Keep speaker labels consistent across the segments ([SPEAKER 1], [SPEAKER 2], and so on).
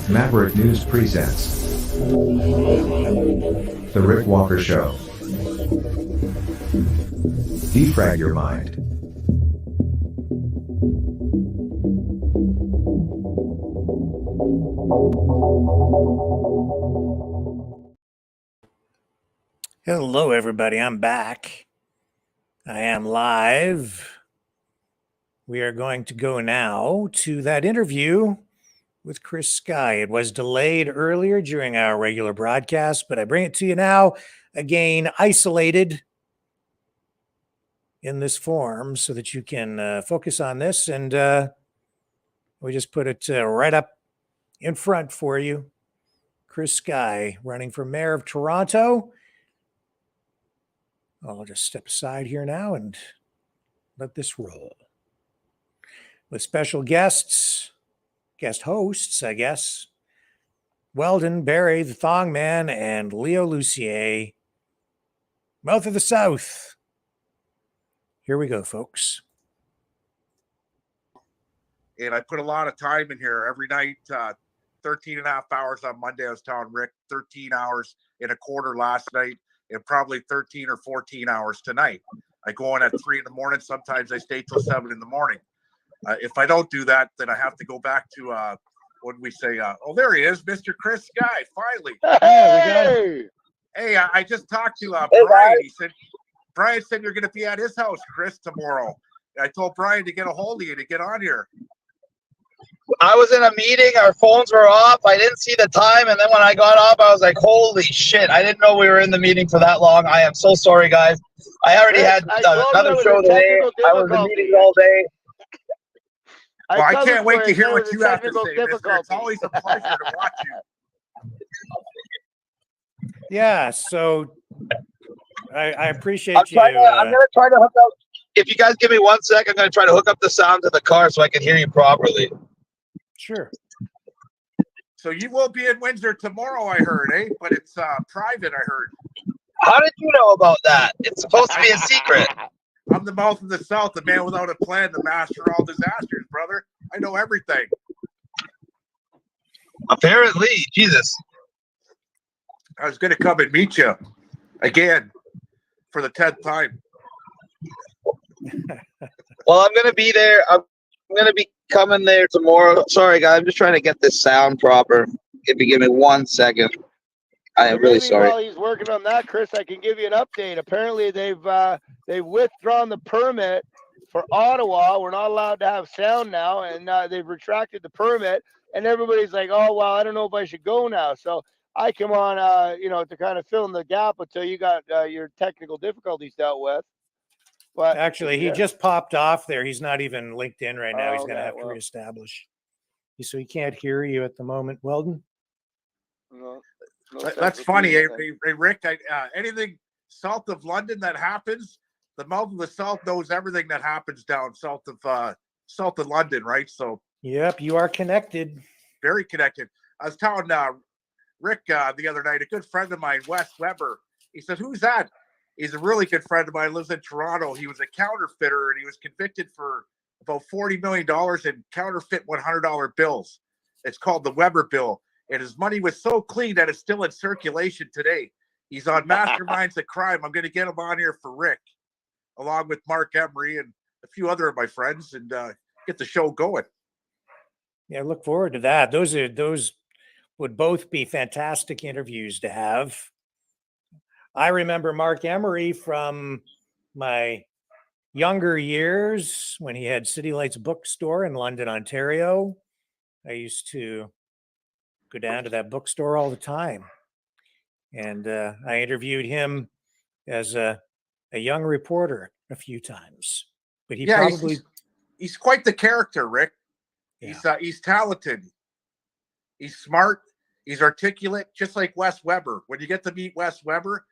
[SPEAKER 1] Maverick News presents The Rick Walker Show. Defrag your mind.
[SPEAKER 2] Hello, everybody. I'm back. I am live. We are going to go now to that interview with Chris Sky. It was delayed earlier during our regular broadcast, but I bring it to you now, again, isolated in this form so that you can focus on this. And we just put it right up in front for you. Chris Sky, running for mayor of Toronto. I'll just step aside here now and let this roll. With special guests, guest hosts, I guess, Weldon, Barrie, the Thong Man, and Leo Lucier, Mouth of the South. Here we go, folks.
[SPEAKER 3] And I put a lot of time in here every night, 13 and a half hours on Monday. I was telling Rick 13 hours and a quarter last night, and probably 13 or 14 hours tonight. I go on at 3 in the morning. Sometimes I stay till 7 in the morning. If I don't do that, then I have to go back to, what did we say? Oh, there he is, Mr. Chris Sky, finally.
[SPEAKER 4] Hey!
[SPEAKER 3] Hey, I just talked to
[SPEAKER 4] Hey,
[SPEAKER 3] Brian. Brian said you're going to be at his house, Chris, tomorrow. I told Brian to get a hold of you to get on here.
[SPEAKER 4] I was in a meeting. Our phones were off. I didn't see the time. And then when I got off, I was like, holy shit. I didn't know we were in the meeting for that long. I am so sorry, guys. I already had another show today. I was in meetings all day.
[SPEAKER 3] Well, I can't wait to hear what you have to say, mister. It's always a pleasure to watch you.
[SPEAKER 2] Yeah, so I appreciate
[SPEAKER 4] I'm
[SPEAKER 2] you.
[SPEAKER 4] going to try to hook up. If you guys give me 1 sec, I'm going to try to hook up the sound to the car so I can hear you properly.
[SPEAKER 2] Sure.
[SPEAKER 3] So you will be in Windsor tomorrow, I heard, eh? But it's private, I heard.
[SPEAKER 4] How did you know about that? It's supposed to be a secret.
[SPEAKER 3] I'm the mouth of the South, the man without a plan, the master of all disasters, brother. I know everything.
[SPEAKER 4] Apparently, Jesus.
[SPEAKER 3] I was going to come and meet you again for the 10th time.
[SPEAKER 4] Well, I'm going to be there. I'm going to be coming there tomorrow. Sorry, guys. I'm just trying to get this sound proper. Give me 1 second. I am really sorry.
[SPEAKER 5] While he's working on that, Chris, I can give you an update. Apparently, they've withdrawn the permit for Ottawa. We're not allowed to have sound now, and they've retracted the permit. And everybody's like, "Oh, well, I don't know if I should go now." So I come on, to kind of fill in the gap until you got your technical difficulties dealt with. But
[SPEAKER 2] actually, he just popped off there. He's not even linked in right now. He's going to have to reestablish. So he can't hear you at the moment, Weldon.
[SPEAKER 5] No,
[SPEAKER 3] that's funny, hey, Rick. Anything south of London that happens, the mouth of the South knows everything that happens down south of London, right? So,
[SPEAKER 2] yep, you are connected.
[SPEAKER 3] Very connected. I was telling Rick the other night, a good friend of mine, Wes Weber. He said, "Who's that?" He's a really good friend of mine. Lives in Toronto. He was a counterfeiter, and he was convicted for about $40 million in counterfeit $100 bills. It's called the Weber bill. And his money was so clean that it's still in circulation today. He's on Masterminds of Crime. I'm going to get him on here for Rick, along with Mark Emery and a few other of my friends, and get the show going.
[SPEAKER 2] Yeah, look forward to that. Those would both be fantastic interviews to have. I remember Mark Emery from my younger years when he had City Lights bookstore in London, Ontario. I used to go down to that bookstore all the time. And I interviewed him as a young reporter a few times. But
[SPEAKER 3] he's quite the character, Rick. Yeah. He's talented. He's smart. He's articulate, just like Wes Weber. When you get to meet Wes Weber,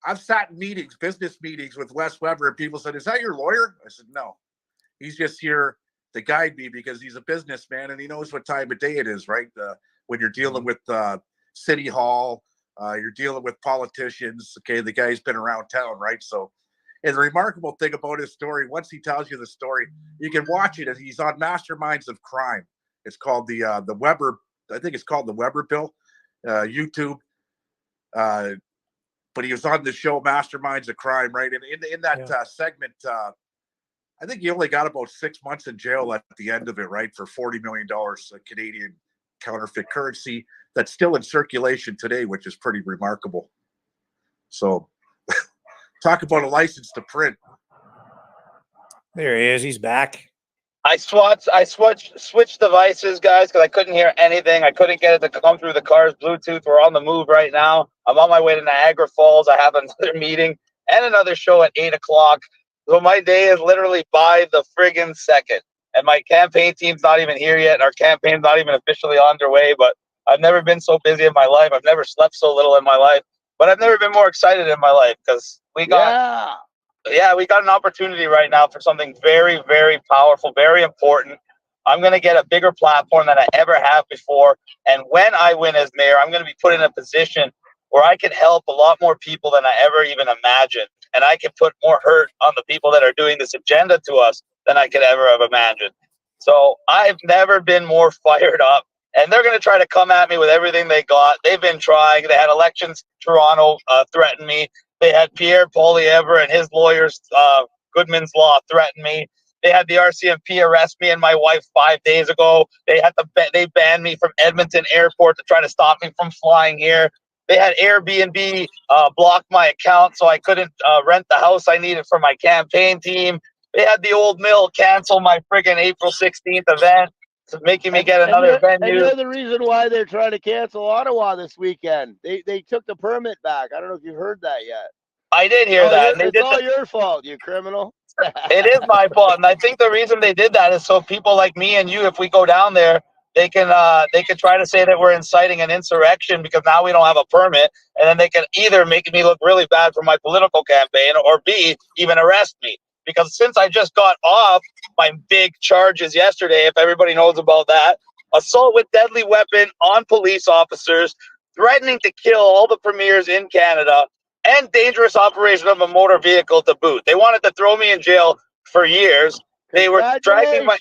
[SPEAKER 3] I've sat in meetings, business meetings with Wes Weber, and people said, "Is that your lawyer?" I said, "No. He's just here to guide me because he's a businessman and he knows what time of day it is, right? When you're dealing with City Hall, you're dealing with politicians. Okay, the guy's been around town, right? So, and the remarkable thing about his story, once he tells you the story, you can watch it. He's on Masterminds of Crime. It's called the I think it's called the Weber Bill, YouTube. But he was on the show Masterminds of Crime, right? And in that segment, I think he only got about 6 months in jail at the end of it, right? For $40 million Canadian counterfeit currency that's still in circulation today, which is pretty remarkable. So talk about a license to print.
[SPEAKER 2] There he is. He's back.
[SPEAKER 4] I switched devices, guys, because I couldn't hear anything. I couldn't get it to come through the car's Bluetooth. We're on the move right now. I'm on my way to Niagara Falls. I have another meeting and another show at 8 o'clock. So my day is literally by the friggin' second. And my campaign team's not even here yet. Our campaign's not even officially underway, but I've never been so busy in my life. I've never slept so little in my life, but I've never been more excited in my life because we got an opportunity right now for something very, very powerful, very important. I'm going to get a bigger platform than I ever have before. And when I win as mayor, I'm going to be put in a position where I can help a lot more people than I ever even imagined. And I can put more hurt on the people that are doing this agenda to us than I could ever have imagined. So I've never been more fired up. And they're going to try to come at me with everything they got. They've been trying. They had elections. Toronto threatened me. They had Pierre Poilievre and his lawyers, Goodman's Law, threaten me. They had the RCMP arrest me and my wife 5 days ago. They banned me from Edmonton Airport to try to stop me from flying here. They had Airbnb block my account so I couldn't rent the house I needed for my campaign team. They had the Old Mill cancel my friggin' April 16th event, making me get another venue.
[SPEAKER 5] And you're the reason why they're trying to cancel Ottawa this weekend. They took the permit back. I don't know if you've heard that yet.
[SPEAKER 4] I did hear that.
[SPEAKER 5] It's all your fault, you criminal.
[SPEAKER 4] It is my fault, and I think the reason they did that is so people like me and you, if we go down there, they can try to say that we're inciting an insurrection because now we don't have a permit, and then they can either make me look really bad for my political campaign, or B, even arrest me. Because since I just got off my big charges yesterday, if everybody knows about that, assault with deadly weapon on police officers, threatening to kill all the premiers in Canada, and dangerous operation of a motor vehicle to boot. They wanted to throw me in jail for years. They were dragging my...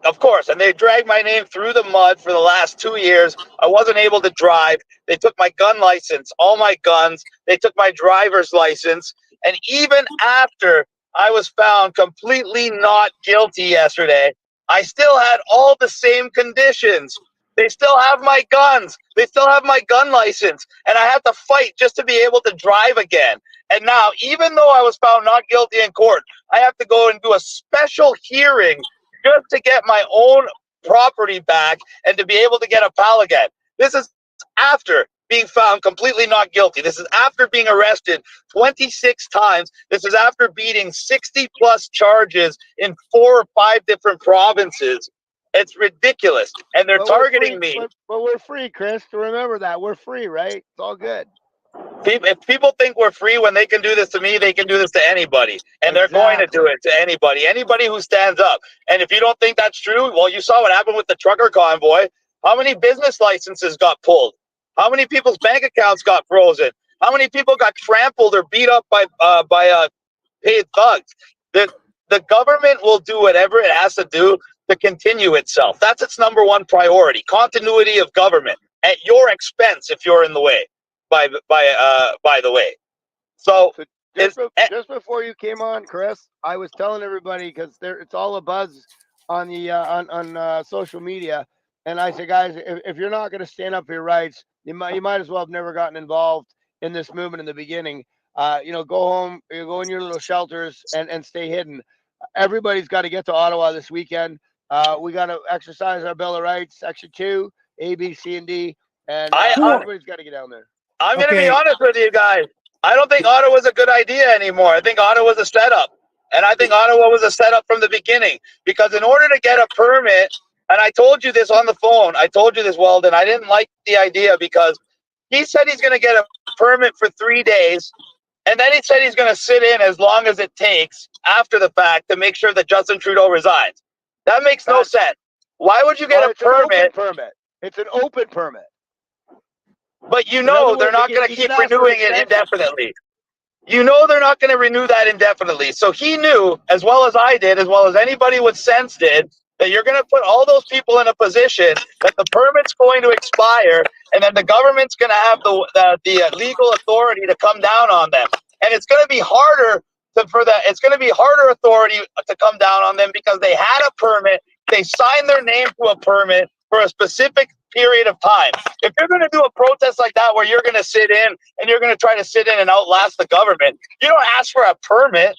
[SPEAKER 4] Of course, and they dragged my name through the mud for the last 2 years. I wasn't able to drive. They took my gun license, all my guns. They took my driver's license. And even after I was found completely not guilty yesterday, I still had all the same conditions. They still have my guns. They still have my gun license. And I have to fight just to be able to drive again. And now, even though I was found not guilty in court, I have to go and do a special hearing just to get my own property back and to be able to get a PAL again. This is after being found completely not guilty. This is after being arrested 26 times. This is after beating 60 plus charges in 4 or 5 different provinces. It's ridiculous. And they're targeting me.
[SPEAKER 5] But we're free, Chris. Remember that. We're free, right? It's all good.
[SPEAKER 4] If people think we're free when they can do this to me, they can do this to anybody. And they're going to do it to anybody who stands up. And if you don't think that's true, well, you saw what happened with the trucker convoy. How many business licenses got pulled? How many people's bank accounts got frozen? How many people got trampled or beat up by paid thugs? The government will do whatever it has to do to continue itself. That's its number one priority. Continuity of government at your expense if you're in the way. By the way, so
[SPEAKER 5] just before you came on, Chris, I was telling everybody because it's all a buzz on the on social media, and I said, guys, if you're not going to stand up for your rights, you might as well have never gotten involved in this movement in the beginning. Go home, go in your little shelters and stay hidden. Everybody's got to get to Ottawa this weekend. We got to exercise our Bill of Rights, Section 2, A, B, C, and D, and everybody's got to get down there.
[SPEAKER 4] I'm going to be honest with you guys. I don't think Ottawa's a good idea anymore. I think Ottawa's a setup. And I think Ottawa was a setup from the beginning. Because in order to get a permit, and I told you this on the phone, I told you this, Weldon, I didn't like the idea because he said he's going to get a permit for 3 days. And then he said he's going to sit in as long as it takes after the fact to make sure that Justin Trudeau resigns. That makes no sense. Why would you get a permit?
[SPEAKER 5] It's an open permit.
[SPEAKER 4] But you know they're not going to keep renewing it indefinitely. You know they're not going to renew that indefinitely. So he knew, as well as I did, as well as anybody with sense did, that you're going to put all those people in a position that the permit's going to expire, and then the government's going to have the legal authority to come down on them. And it's going to be harder it's going to be harder authority to come down on them because they had a permit, they signed their name to a permit for a specific period of time. If you're going to do a protest like that where you're going to sit in and you're going to try to sit in and outlast the government, you don't ask for a permit,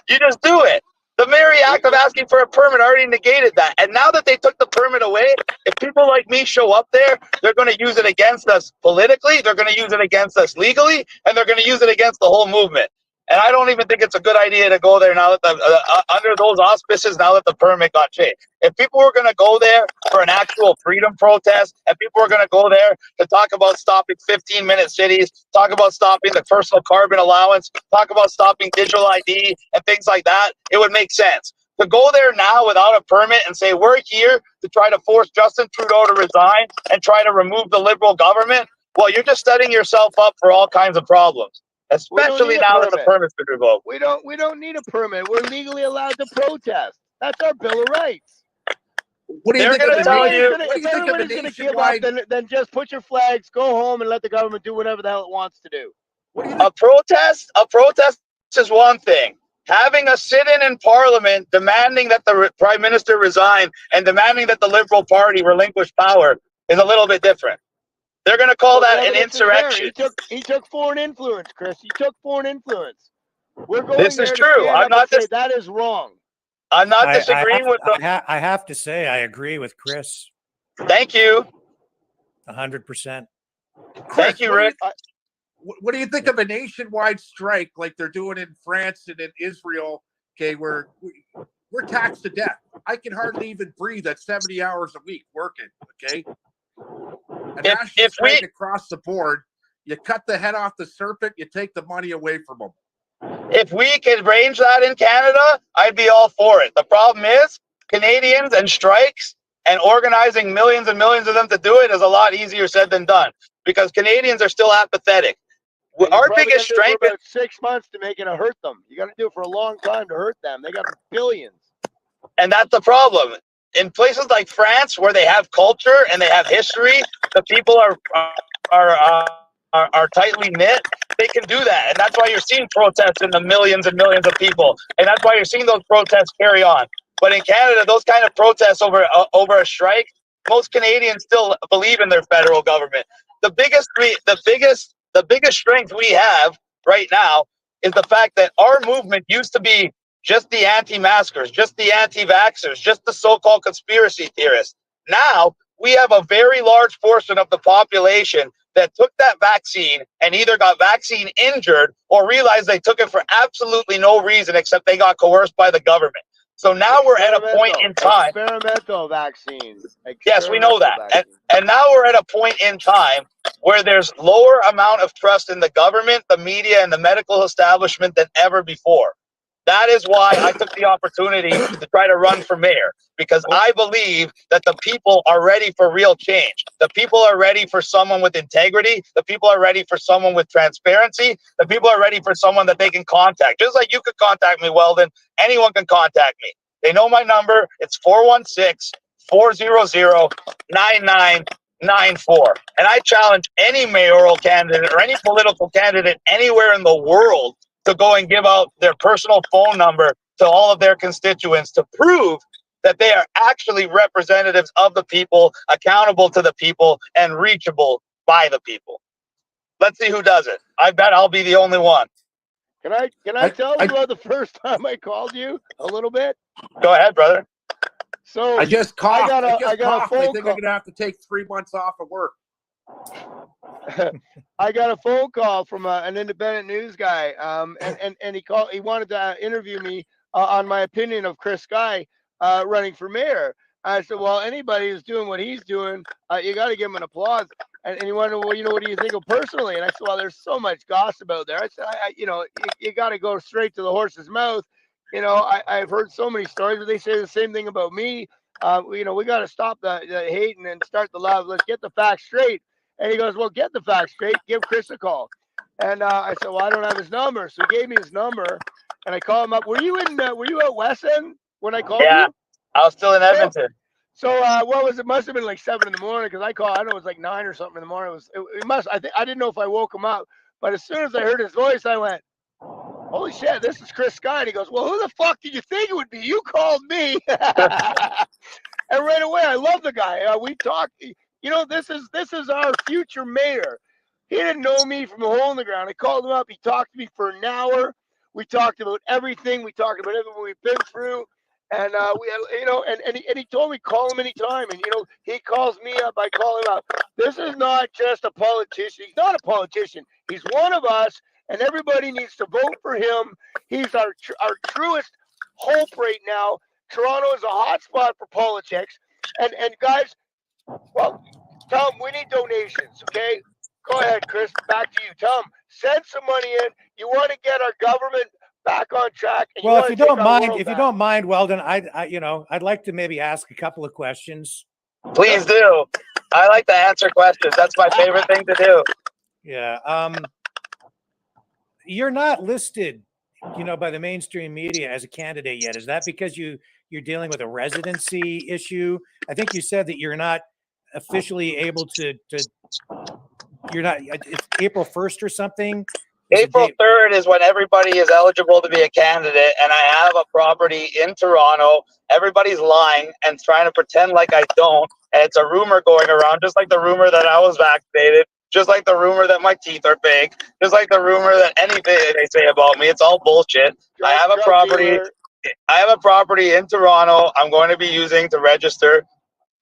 [SPEAKER 4] you just do it. The very act of asking for a permit already negated that. And now that they took the permit away, if people like me show up there, they're going to use it against us politically, they're going to use it against us legally, and they're going to use it against the whole movement. And I don't even think it's a good idea to go there now that under those auspices, now that the permit got changed. If people were going to go there for an actual freedom protest, and people were going to go there to talk about stopping 15-minute cities, talk about stopping the personal carbon allowance, talk about stopping digital ID and things like that, it would make sense. To go there now without a permit and say, we're here to try to force Justin Trudeau to resign and try to remove the Liberal government, well, you're just setting yourself up for all kinds of problems. Especially now that the permit's been revoked.
[SPEAKER 5] We don't need a permit. We're legally allowed to protest. That's our Bill of Rights.
[SPEAKER 3] What do you think of the
[SPEAKER 5] If everybody's going to give up, then just put your flags, go home, and let the government do whatever the hell it wants to do.
[SPEAKER 4] A protest is one thing. Having a sit-in in Parliament demanding that the Prime Minister resign and demanding that the Liberal Party relinquish power is a little bit different. They're going to call that an insurrection.
[SPEAKER 5] He took foreign influence, Chris. He took foreign influence. We're going
[SPEAKER 4] this is true. I'm not
[SPEAKER 5] say that is wrong.
[SPEAKER 4] I'm not disagreeing with them.
[SPEAKER 2] I have to say I agree with Chris.
[SPEAKER 4] Thank you.
[SPEAKER 2] 100%.
[SPEAKER 4] Thank you, Rick.
[SPEAKER 3] What do you think of a nationwide strike like they're doing in France and in Israel? Okay, we're taxed to death. I can hardly even breathe at 70 hours a week working. Okay. A national strike across the board, you cut the head off the serpent, you take the money away from them.
[SPEAKER 4] If we could arrange that in Canada, I'd be all for it. The problem is Canadians and strikes and organizing millions and millions of them to do it is a lot easier said than done because Canadians are still apathetic. Our biggest strength
[SPEAKER 5] is about 6 months to make it to hurt them. You got to do it for a long time to hurt them. They got billions.
[SPEAKER 4] And that's the problem. In places like France, where they have culture and they have history, the people are tightly knit. They can do that, and that's why you're seeing protests in the millions and millions of people, and that's why you're seeing those protests carry on. But in Canada, those kind of protests over a strike, most Canadians still believe in their federal government. The biggest strength we have right now is the fact that our movement used to be just the anti-maskers, just the anti-vaxxers, just the so-called conspiracy theorists. Now, we have a very large portion of the population that took that vaccine and either got vaccine injured or realized they took it for absolutely no reason except they got coerced by the government. So now we're at a point in time.
[SPEAKER 5] Experimental vaccines.
[SPEAKER 4] Yes, we know that. And now we're at a point in time where there's lower amount of trust in the government, the media, and the medical establishment than ever before. That is why I took the opportunity to try to run for mayor, because I believe that the people are ready for real change. The people are ready for someone with integrity. The people are ready for someone with transparency. The people are ready for someone that they can contact. Just like you could contact me, Weldon, anyone can contact me. They know my number. It's 416-400-9994. And I challenge any mayoral candidate or any political candidate anywhere in the world to go and give out their personal phone number to all of their constituents to prove that they are actually representatives of the people, accountable to the people, and reachable by the people. Let's see who does it. I bet I'll be the only one.
[SPEAKER 5] Can I tell you about the first time I called you a little bit?
[SPEAKER 4] Go ahead, brother.
[SPEAKER 3] So I just coughed. I got a phone call. I think I'm gonna have to take 3 months off of work.
[SPEAKER 5] I got a phone call from an independent news guy, and he wanted to interview me on my opinion of Chris Sky running for mayor. I said, well, anybody who's doing what he's doing, you got to give him an applause. And he wanted, well, what do you think of personally? And I said, well, there's so much gossip out there. I said, you got to go straight to the horse's mouth. I've heard so many stories where they say the same thing about me. We got to stop the hating and start the love. Let's get the facts straight. And he goes, well, get the facts straight. Give Chris a call. And I said, well, I don't have his number. So he gave me his number, and I called him up. Were you at West End when I called you?
[SPEAKER 4] I was still in Edmonton.
[SPEAKER 5] So what was it? Must have been like 7 in the morning because I called. I know it was like 9 or something in the morning. It must. I didn't know if I woke him up, but as soon as I heard his voice, I went, "Holy shit, this is Chris Sky." And he goes, "Well, who the fuck did you think it would be? You called me." And right away, I love the guy. We talked. You know, this is our future mayor. He didn't know me from a hole in the ground. I called him up. He talked to me for an hour. We talked about everything. We talked about everything we've been through. And we had, you know, and he told me call him anytime. And you know, he calls me up, I call him up. This is not just a politician. He's not a politician. He's one of us, and everybody needs to vote for him. He's our truest hope right now. Toronto is a hot spot for politics. And guys, well, Tom, we need donations. Okay, go ahead, Chris. Back to you, Tom. Send some money in. You want to get our government back on track. And
[SPEAKER 2] Well, if you don't mind, Weldon, I'd like to maybe ask a couple of questions.
[SPEAKER 4] Please do. I like to answer questions. That's my favorite thing to do.
[SPEAKER 2] Yeah. You're not listed, by the mainstream media as a candidate yet. Is that because you're dealing with a residency issue? I think you said that you're not officially able to you're not. It's April 1st or something.
[SPEAKER 4] April 3rd is when everybody is eligible to be a candidate, and I have a property in Toronto. Everybody's lying and trying to pretend like I don't, and it's a rumor going around, just like the rumor that I was vaccinated, just like the rumor that my teeth are fake, just like the rumor that anything they say about me. It's all bullshit. I have a property. I have a property in Toronto. I'm going to be using to register.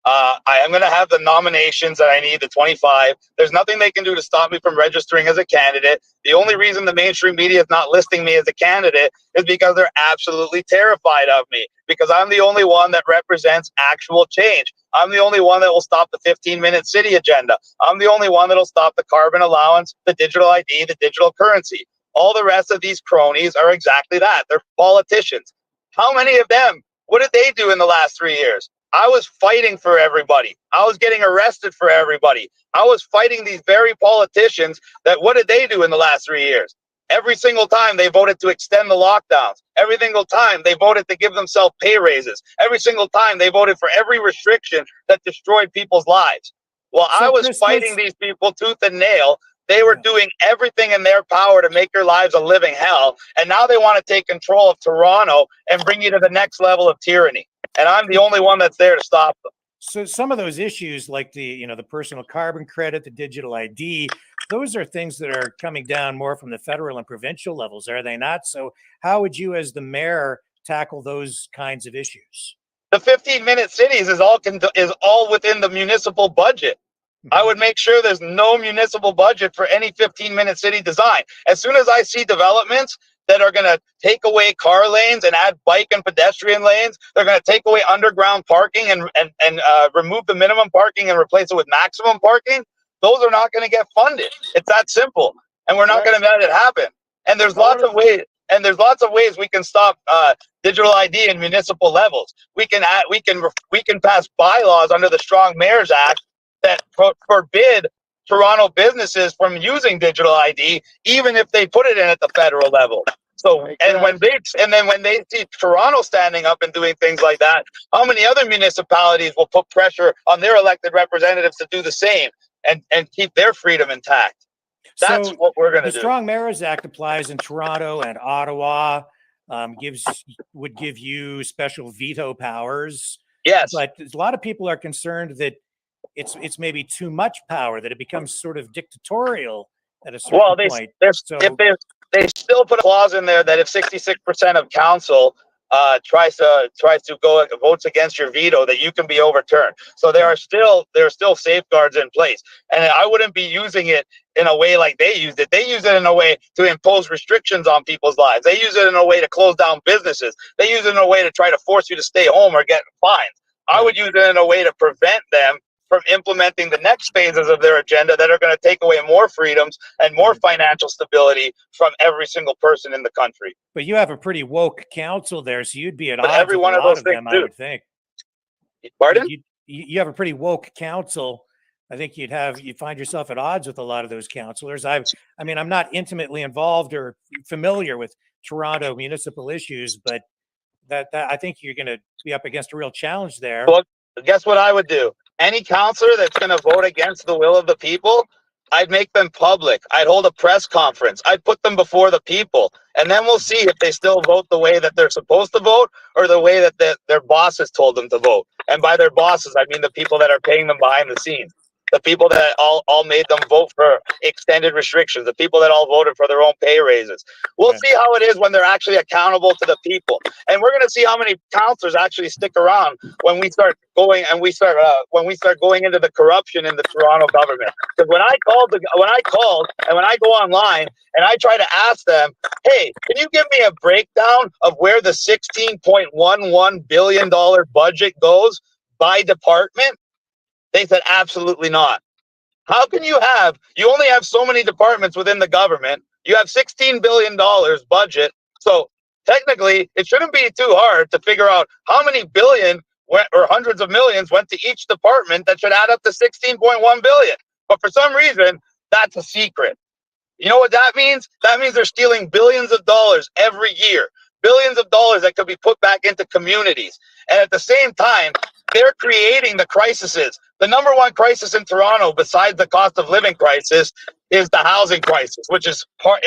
[SPEAKER 4] I am going to have the nominations that I need, the 25. There's nothing they can do to stop me from registering as a candidate. The only reason the mainstream media is not listing me as a candidate is because they're absolutely terrified of me, because I'm the only one that represents actual change. I'm the only one that will stop the 15-minute city agenda. I'm the only one that will stop the carbon allowance, the digital ID, the digital currency. All the rest of these cronies are exactly that. They're politicians. How many of them? What did they do in the last 3 years? I was fighting for everybody. I was getting arrested for everybody. I was fighting these very politicians that what did they do in the last 3 years? Every single time they voted to extend the lockdowns. Every single time they voted to give themselves pay raises. Every single time they voted for every restriction that destroyed people's lives. Well, I was fighting these people tooth and nail. They were doing everything in their power to make your lives a living hell. And now they want to take control of Toronto and bring you to the next level of tyranny. And I'm the only one that's there to stop them.
[SPEAKER 2] So some of those issues, like the personal carbon credit, the digital ID, those are things that are coming down more from the federal and provincial levels, are they not? So how would you, as the mayor, tackle those kinds of issues?
[SPEAKER 4] The 15-minute cities is all within the municipal budget. I would make sure there's no municipal budget for any 15-minute city design. As soon as I see developments that are going to take away car lanes and add bike and pedestrian lanes, they're going to take away underground parking and remove the minimum parking and replace it with maximum parking, those are not going to get funded. It's that simple. And we're not going to let it happen. And there's lots of ways. And there's lots of ways we can stop digital ID in municipal levels. We can pass bylaws under the Strong Mayors Act that forbid Toronto businesses from using digital ID, even if they put it in at the federal level. So, and when they see Toronto standing up and doing things like that, how many other municipalities will put pressure on their elected representatives to do the same and keep their freedom intact? That's what we're going to do.
[SPEAKER 2] The Strong Mayors Act applies in Toronto and Ottawa. Would give you special veto powers.
[SPEAKER 4] Yes,
[SPEAKER 2] but a lot of people are concerned that it's maybe too much power, that it becomes sort of dictatorial at a certain point.
[SPEAKER 4] They still put a clause in there that if 66% of council tries to go votes against your veto, that you can be overturned. So there are still safeguards in place, and I wouldn't be using it in a way like they used it. They use it in a way to impose restrictions on people's lives. They use it in a way to close down businesses. They use it in a way to try to force you to stay home or get fined. I would use it in a way to prevent them from implementing the next phases of their agenda that are going to take away more freedoms and more financial stability from every single person in the country.
[SPEAKER 2] But you have a pretty woke council there, so you'd be at odds with a lot of them, I would think.
[SPEAKER 4] Pardon?
[SPEAKER 2] You have a pretty woke council. I think you'd find yourself at odds with a lot of those councillors. I'm not intimately involved or familiar with Toronto municipal issues, but that I think you're going to be up against a real challenge there.
[SPEAKER 4] Well, guess what I would do? Any counselor that's going to vote against the will of the people, I'd make them public. I'd hold a press conference. I'd put them before the people. And then we'll see if they still vote the way that they're supposed to vote or the way that their bosses told them to vote. And by their bosses, I mean the people that are paying them behind the scenes. The people that all made them vote for extended restrictions, the people that all voted for their own pay raises. We'll see how it is when they're actually accountable to the people. And we're going to see how many counselors actually stick around when we start going and when we start going into the corruption in the Toronto government. Because when I called and when I go online and I try to ask them, hey, can you give me a breakdown of where the $16.11 billion budget goes by department? They said, absolutely not. How can you only have so many departments within the government. You have $16 billion budget. So technically, it shouldn't be too hard to figure out how many billion or hundreds of millions went to each department that should add up to 16.1 billion. But for some reason, that's a secret. You know what that means? That means they're stealing billions of dollars every year. Billions of dollars that could be put back into communities. And at the same time, they're creating the crises. The number one crisis in Toronto, besides the cost of living crisis, is the housing crisis, which is part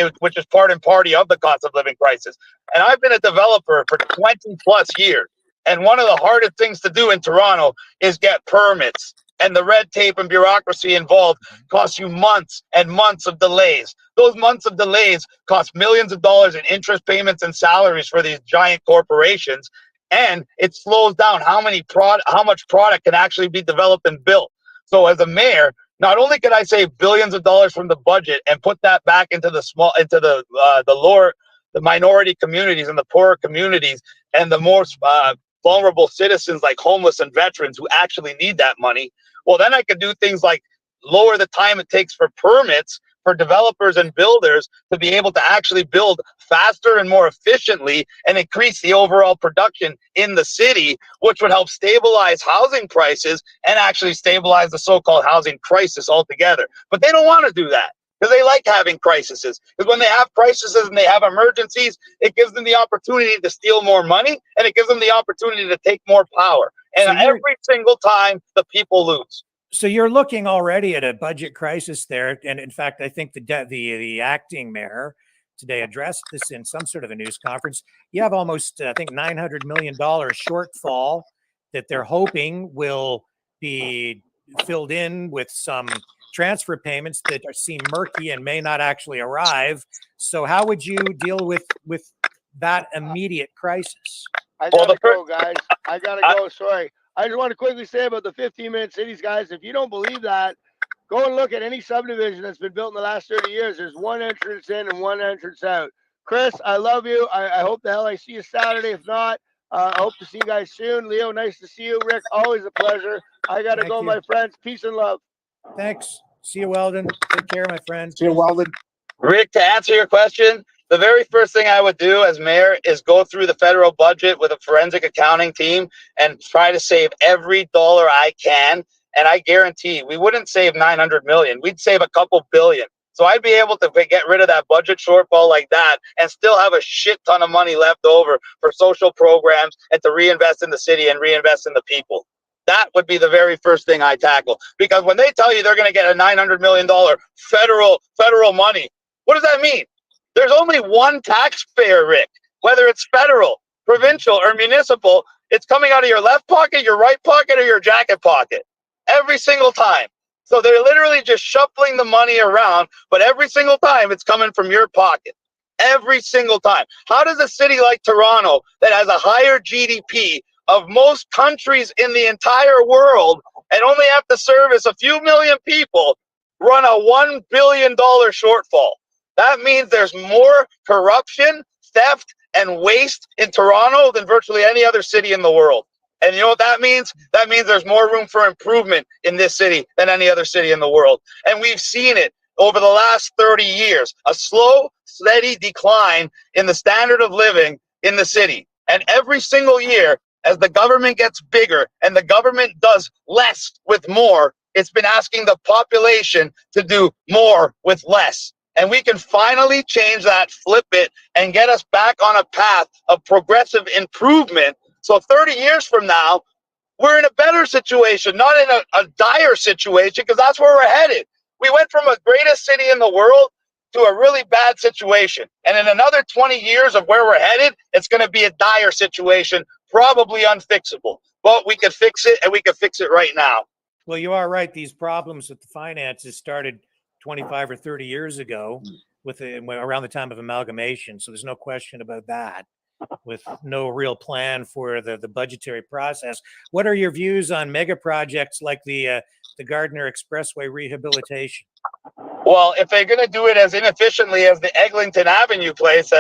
[SPEAKER 4] and party of the cost of living crisis. And I've been a developer for 20 plus years. And one of the hardest things to do in Toronto is get permits. And the red tape and bureaucracy involved costs you months and months of delays. Those months of delays cost millions of dollars in interest payments and salaries for these giant corporations. And it slows down how much product can actually be developed and built. So as a mayor, not only can I save billions of dollars from the budget and put that back into the minority communities and the poorer communities and the more vulnerable citizens like homeless and veterans who actually need that money. Well, then I could do things like lower the time it takes for permits for developers and builders to be able to actually build faster and more efficiently and increase the overall production in the city, which would help stabilize housing prices and actually stabilize the so-called housing crisis altogether. But they don't want to do that because they like having crises. Because when they have crises and they have emergencies, it gives them the opportunity to steal more money and it gives them the opportunity to take more power. And so every single time, the people lose.
[SPEAKER 2] So you're looking already at a budget crisis there. And in fact, I think the acting mayor today addressed this in some sort of a news conference. You have almost, I think, $900 million shortfall that they're hoping will be filled in with some transfer payments that seem murky and may not actually arrive. So how would you deal with that immediate crisis?
[SPEAKER 5] I gotta go, guys. I gotta go. Sorry. I just want to quickly say about the 15-minute cities, guys. If you don't believe that, go and look at any subdivision that's been built in the last 30 years. There's one entrance in and one entrance out. Chris, I love you. I hope the hell I see you Saturday. If not, I hope to see you guys soon. Leo, nice to see you. Rick, always a pleasure. I got to go, my friends. Peace and love.
[SPEAKER 2] Thanks. See you, Weldon. Take care, my friend.
[SPEAKER 3] See you, Weldon.
[SPEAKER 4] Rick, to answer your question, the very first thing I would do as mayor is go through the federal budget with a forensic accounting team and try to save every dollar I can. And I guarantee we wouldn't save 900 million. We'd save a couple billion. So I'd be able to get rid of that budget shortfall like that and still have a shit ton of money left over for social programs and to reinvest in the city and reinvest in the people. That would be the very first thing I tackle. Because when they tell you they're going to get a $900 million federal money, what does that mean? There's only one taxpayer, Rick, whether it's federal, provincial, or municipal. It's coming out of your left pocket, your right pocket, or your jacket pocket every single time. So they're literally just shuffling the money around, but every single time it's coming from your pocket. Every single time. How does a city like Toronto that has a higher GDP of most countries in the entire world and only have to service a few million people run a $1 billion shortfall? That means there's more corruption, theft, and waste in Toronto than virtually any other city in the world. And you know what that means? That means there's more room for improvement in this city than any other city in the world. And we've seen it over the last 30 years, a slow, steady decline in the standard of living in the city. And every single year, as the government gets bigger and the government does less with more, it's been asking the population to do more with less. and we can finally change that, flip it, and get us back on a path of progressive improvement. So 30 years from now, we're in a better situation, not in a dire situation, because that's where we're headed. We went from a greatest city in the world to a really bad situation. And in another 20 years of where we're headed, it's going to be a dire situation, probably unfixable. But we could fix it, and we could fix it right now.
[SPEAKER 2] Well, you are right. These problems with the finances started 25 or 30 years ago around the time of amalgamation. So there's no question about that, with no real plan for the budgetary process. What are your views on mega projects like the Gardiner Expressway rehabilitation?
[SPEAKER 4] Well, if they're going to do it as inefficiently as the Eglinton Avenue place,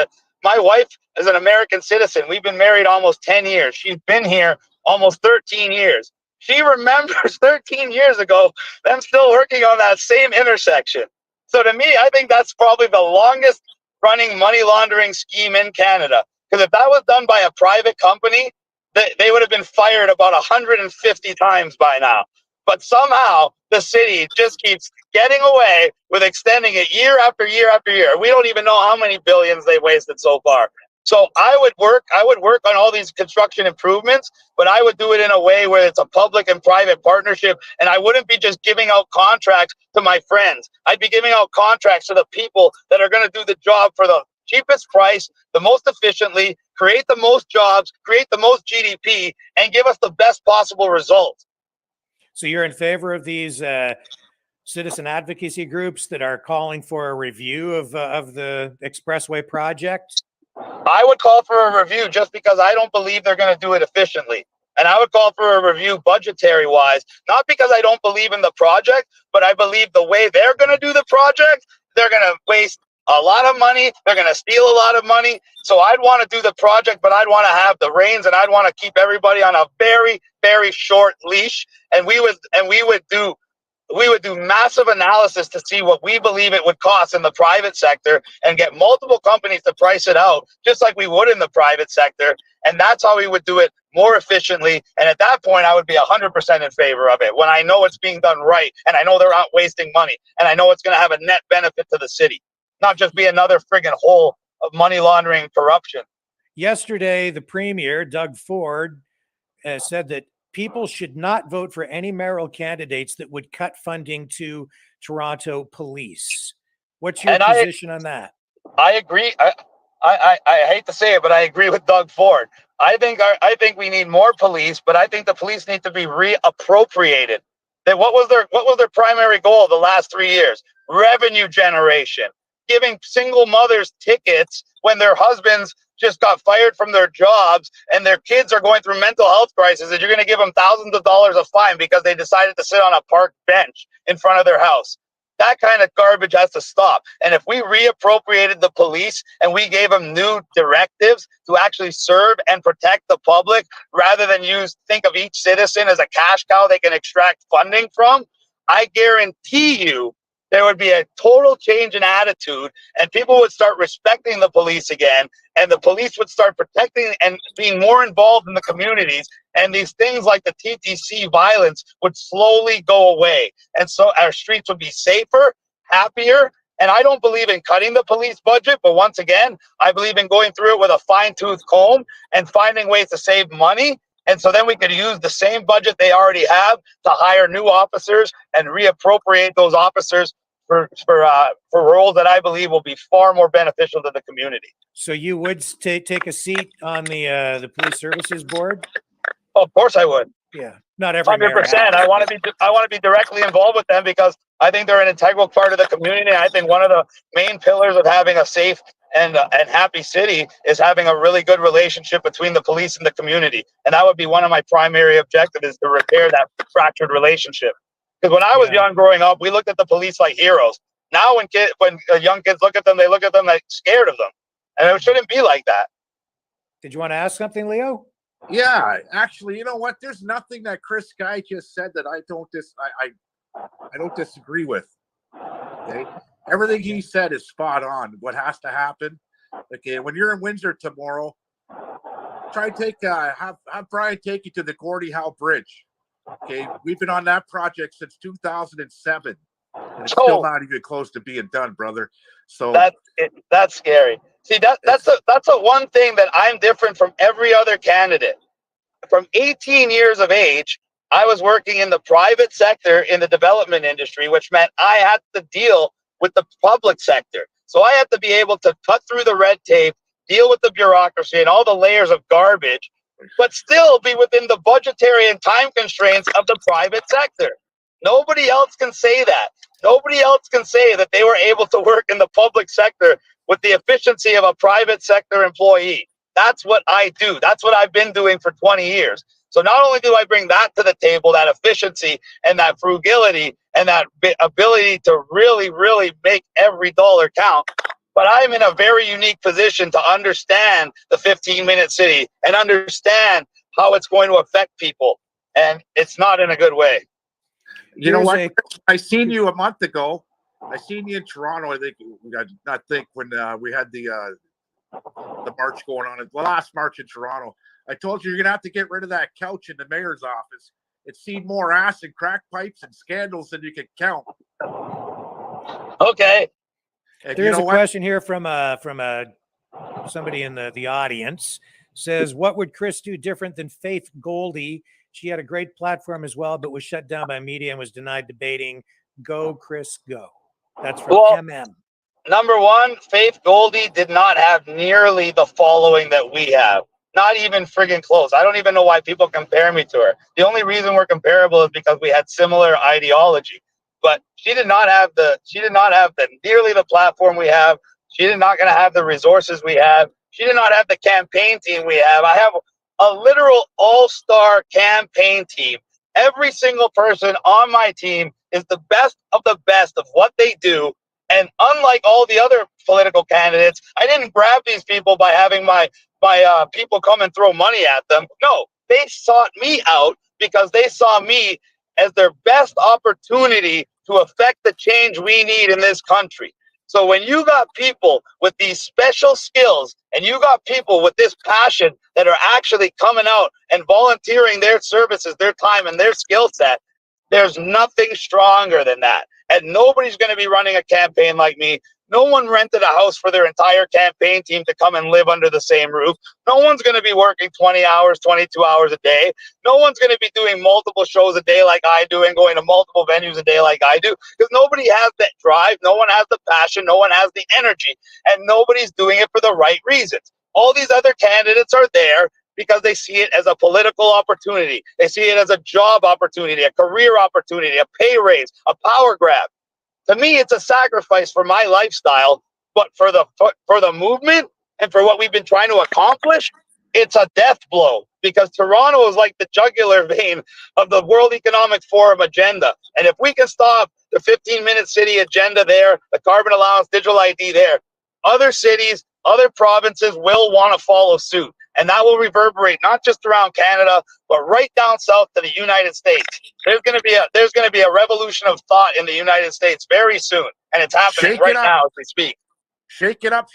[SPEAKER 4] my wife is an American citizen. We've been married almost 10 years. She's been here almost 13 years. She remembers 13 years ago them still working on that same intersection. So to me, I think that's probably the longest running money laundering scheme in Canada. Because if that was done by a private company, they would have been fired about 150 times by now. But somehow the city just keeps getting away with extending it year after year after year. We don't even know how many billions they wasted so far. So I would work on all these construction improvements, but I would do it in a way where it's a public and private partnership, and I wouldn't be just giving out contracts to my friends. I'd be giving out contracts to the people that are going to do the job for the cheapest price, the most efficiently, create the most jobs, create the most GDP, and give us the best possible results.
[SPEAKER 2] So you're in favor of these citizen advocacy groups that are calling for a review of the Expressway project?
[SPEAKER 4] I would call for a review just because I don't believe they're going to do it efficiently. And I would call for a review budgetary wise, not because I don't believe in the project, but I believe the way they're going to do the project, they're going to waste a lot of money. They're going to steal a lot of money. So I'd want to do the project, but I'd want to have the reins, and I'd want to keep everybody on a very, very short leash. And we would do massive analysis to see what we believe it would cost in the private sector and get multiple companies to price it out, just like we would in the private sector. And that's how we would do it more efficiently. And at that point, I would be 100% in favor of it, when I know it's being done right, and I know they're not wasting money, and I know it's going to have a net benefit to the city, not just be another friggin' hole of money laundering and corruption.
[SPEAKER 2] Yesterday, the Premier, Doug Ford, said that people should not vote for any mayoral candidates that would cut funding to Toronto police. What's your position on that?
[SPEAKER 4] I agree. I hate to say it, but I agree with Doug Ford. I think we need more police, but I think the police need to be reappropriated. What was their primary goal the last 3 years? Revenue generation, giving single mothers tickets when their husbands just got fired from their jobs and their kids are going through mental health crisis, and you're going to give them thousands of dollars of fine because they decided to sit on a park bench in front of their house. That kind of garbage has to stop. And if we reappropriated the police and we gave them new directives to actually serve and protect the public, rather than think of each citizen as a cash cow they can extract funding from, I guarantee you there would be a total change in attitude, and people would start respecting the police again, and the police would start protecting and being more involved in the communities, and these things like the TTC violence would slowly go away. And so our streets would be safer, happier, and I don't believe in cutting the police budget, but once again, I believe in going through it with a fine-tooth comb and finding ways to save money. And so then we could use the same budget they already have to hire new officers and reappropriate those officers for roles that I believe will be far more beneficial to the community.
[SPEAKER 2] So you would take a seat on the police services board?
[SPEAKER 4] Oh, of course I would.
[SPEAKER 2] Yeah, not every
[SPEAKER 4] 100%. I want to be directly involved with them because I think they're an integral part of the community. I think one of the main pillars of having a safe and happy city is having a really good relationship between the police and the community. And that would be one of my primary objectives, is to repair that fractured relationship. Because when I was young growing up, we looked at the police like heroes. Now when young kids look at them, they look at them like scared of them. And it shouldn't be like that.
[SPEAKER 2] Did you want to ask something, Leo?
[SPEAKER 3] Yeah, actually, you know what? There's nothing that Chris Guy just said that I don't disagree with. Okay, everything he said is spot on. What has to happen? Okay, when you're in Windsor tomorrow, try to have Brian take you to the Gordie Howe Bridge. Okay, we've been on that project since 2007. and it's still not even close to being done, brother. So
[SPEAKER 4] that's scary. See, that's a one thing that I'm different from every other candidate. From 18 years of age, I was working in the private sector in the development industry, which meant I had to deal with the public sector. So I had to be able to cut through the red tape, deal with the bureaucracy and all the layers of garbage, but still be within the budgetary and time constraints of the private sector. Nobody else can say that. Nobody else can say that they were able to work in the public sector with the efficiency of a private sector employee. That's what I do. That's what I've been doing for 20 years. So not only do I bring that to the table, that efficiency and that frugality and that ability to really, really make every dollar count, but I'm in a very unique position to understand the 15-minute city and understand how it's going to affect people. And it's not in a good way.
[SPEAKER 3] You know what? I seen you a month ago. I seen you in Toronto. I think when we had the march going on, the last march in Toronto. I told you you're gonna have to get rid of that couch in the mayor's office. It's seen more ass and crack pipes and scandals than you can count.
[SPEAKER 4] Okay.
[SPEAKER 2] And there's a question here from somebody in the audience. Says, what would Chris do different than Faith Goldie? She had a great platform as well, but was shut down by media and was denied debating. Go, Chris, go. That's from MM.
[SPEAKER 4] Number one, Faith Goldie did not have nearly the following that we have. Not even friggin' close. I don't even know why people compare me to her. The only reason we're comparable is because we had similar ideology. But she did not have nearly the platform we have. She did not gonna have the resources we have. She did not have the campaign team we have. I have a literal all-star campaign team. Every single person on my team is the best of what they do. And unlike all the other political candidates, I didn't grab these people by having my people come and throw money at them. No, they sought me out because they saw me as their best opportunity to affect the change we need in this country. So when you got people with these special skills and you got people with this passion that are actually coming out and volunteering their services, their time, and their skill set, there's nothing stronger than that. And nobody's going to be running a campaign like me. No one rented a house for their entire campaign team to come and live under the same roof. No one's going to be working 20 hours, 22 hours a day. No one's going to be doing multiple shows a day like I do and going to multiple venues a day like I do, because nobody has that drive. No one has the passion. No one has the energy, and nobody's doing it for the right reasons. All these other candidates are there because they see it as a political opportunity. They see it as a job opportunity, a career opportunity, a pay raise, a power grab. To me, it's a sacrifice for my lifestyle, but for the movement and for what we've been trying to accomplish, it's a death blow, because Toronto is like the jugular vein of the World Economic Forum agenda. And if we can stop the 15-minute city agenda there, the carbon allowance, digital ID there, other cities, other provinces will want to follow suit. And that will reverberate not just around Canada, but right down south to the United States. There's going to be a revolution of thought in the United States very soon, and it's happening right now as we speak.
[SPEAKER 3] Shake it up,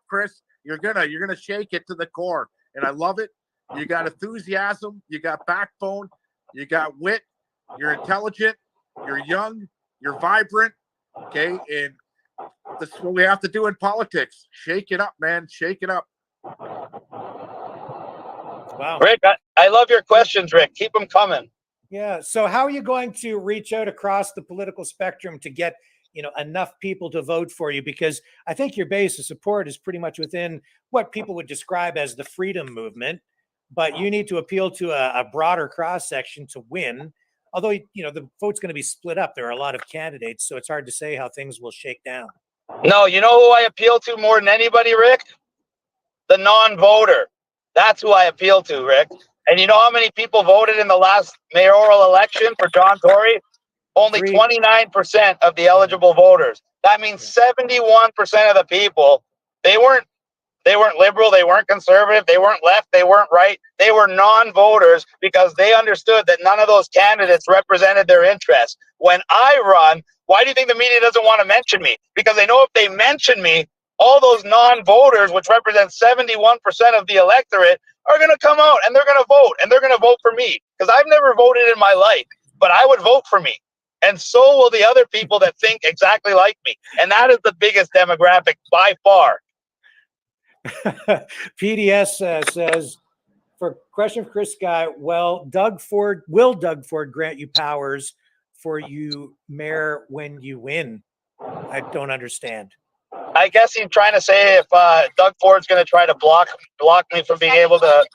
[SPEAKER 3] Chris. You're gonna shake it to the core, and I love it. You got enthusiasm, you got backbone, you got wit, you're intelligent, you're young, you're vibrant. Okay, and that's what we have to do in politics. Shake it up, man. Shake it up.
[SPEAKER 2] Wow.
[SPEAKER 4] Rick, I love your questions, Rick. Keep them coming.
[SPEAKER 2] Yeah. So how are you going to reach out across the political spectrum to get, enough people to vote for you? Because I think your base of support is pretty much within what people would describe as the freedom movement, but you need to appeal to a broader cross section to win. Although, the vote's going to be split up. There are a lot of candidates, so it's hard to say how things will shake down.
[SPEAKER 4] No, you know who I appeal to more than anybody, Rick? The non-voter. That's who I appeal to, Rick. And you know how many people voted in the last mayoral election for John Tory? Only 29% of the eligible voters. That means 71% of the people, they weren't liberal, they weren't conservative, they weren't left, they weren't right. They were non-voters because they understood that none of those candidates represented their interests. When I run, why do you think the media doesn't want to mention me? Because they know if they mention me, all those non-voters, which represent 71% of the electorate, are going to come out and they're going to vote, and they're going to vote for me, because I've never voted in my life, but I would vote for me. and so will the other people that think exactly like me. And that is the biggest demographic by far.
[SPEAKER 2] PDS says, for question for Chris Guy, will Doug Ford grant you powers for you mayor when you win? I don't understand.
[SPEAKER 4] I guess he's trying to say if Doug Ford's going to try to block me from being able to.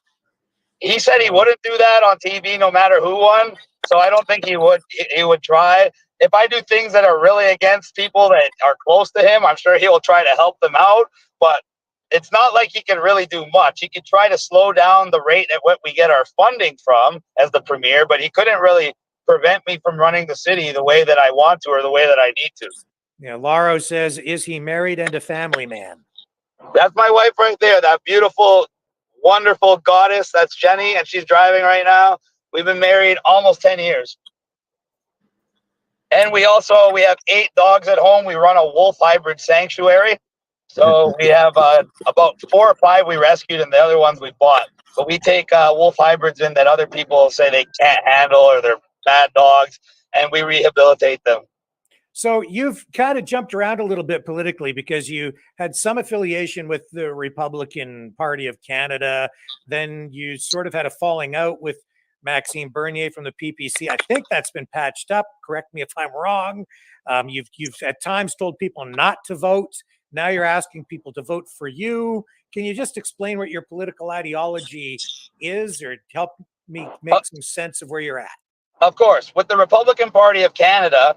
[SPEAKER 4] He said he wouldn't do that on TV no matter who won. So I don't think he would. He would try. If I do things that are really against people that are close to him, I'm sure he will try to help them out. But it's not like he can really do much. He could try to slow down the rate at what we get our funding from as the premier, but he couldn't really prevent me from running the city the way that I want to or the way that I need to.
[SPEAKER 2] Yeah, Laro says, is he married and a family man?
[SPEAKER 4] That's my wife right there, that beautiful, wonderful goddess. That's Jenny, and she's driving right now. We've been married almost 10 years. And we have 8 dogs at home. We run a wolf hybrid sanctuary. So we have about 4 or 5 we rescued and the other ones we bought. But we take wolf hybrids in that other people say they can't handle or they're bad dogs, and we rehabilitate them.
[SPEAKER 2] So you've kind of jumped around a little bit politically because you had some affiliation with the Republican Party of Canada. Then you sort of had a falling out with Maxime Bernier from the PPC. I think that's been patched up. Correct me if I'm wrong. You've at times told people not to vote. Now you're asking people to vote for you. Can you just explain what your political ideology is, or help me make some sense of where you're at?
[SPEAKER 4] Of course. With the Republican Party of Canada,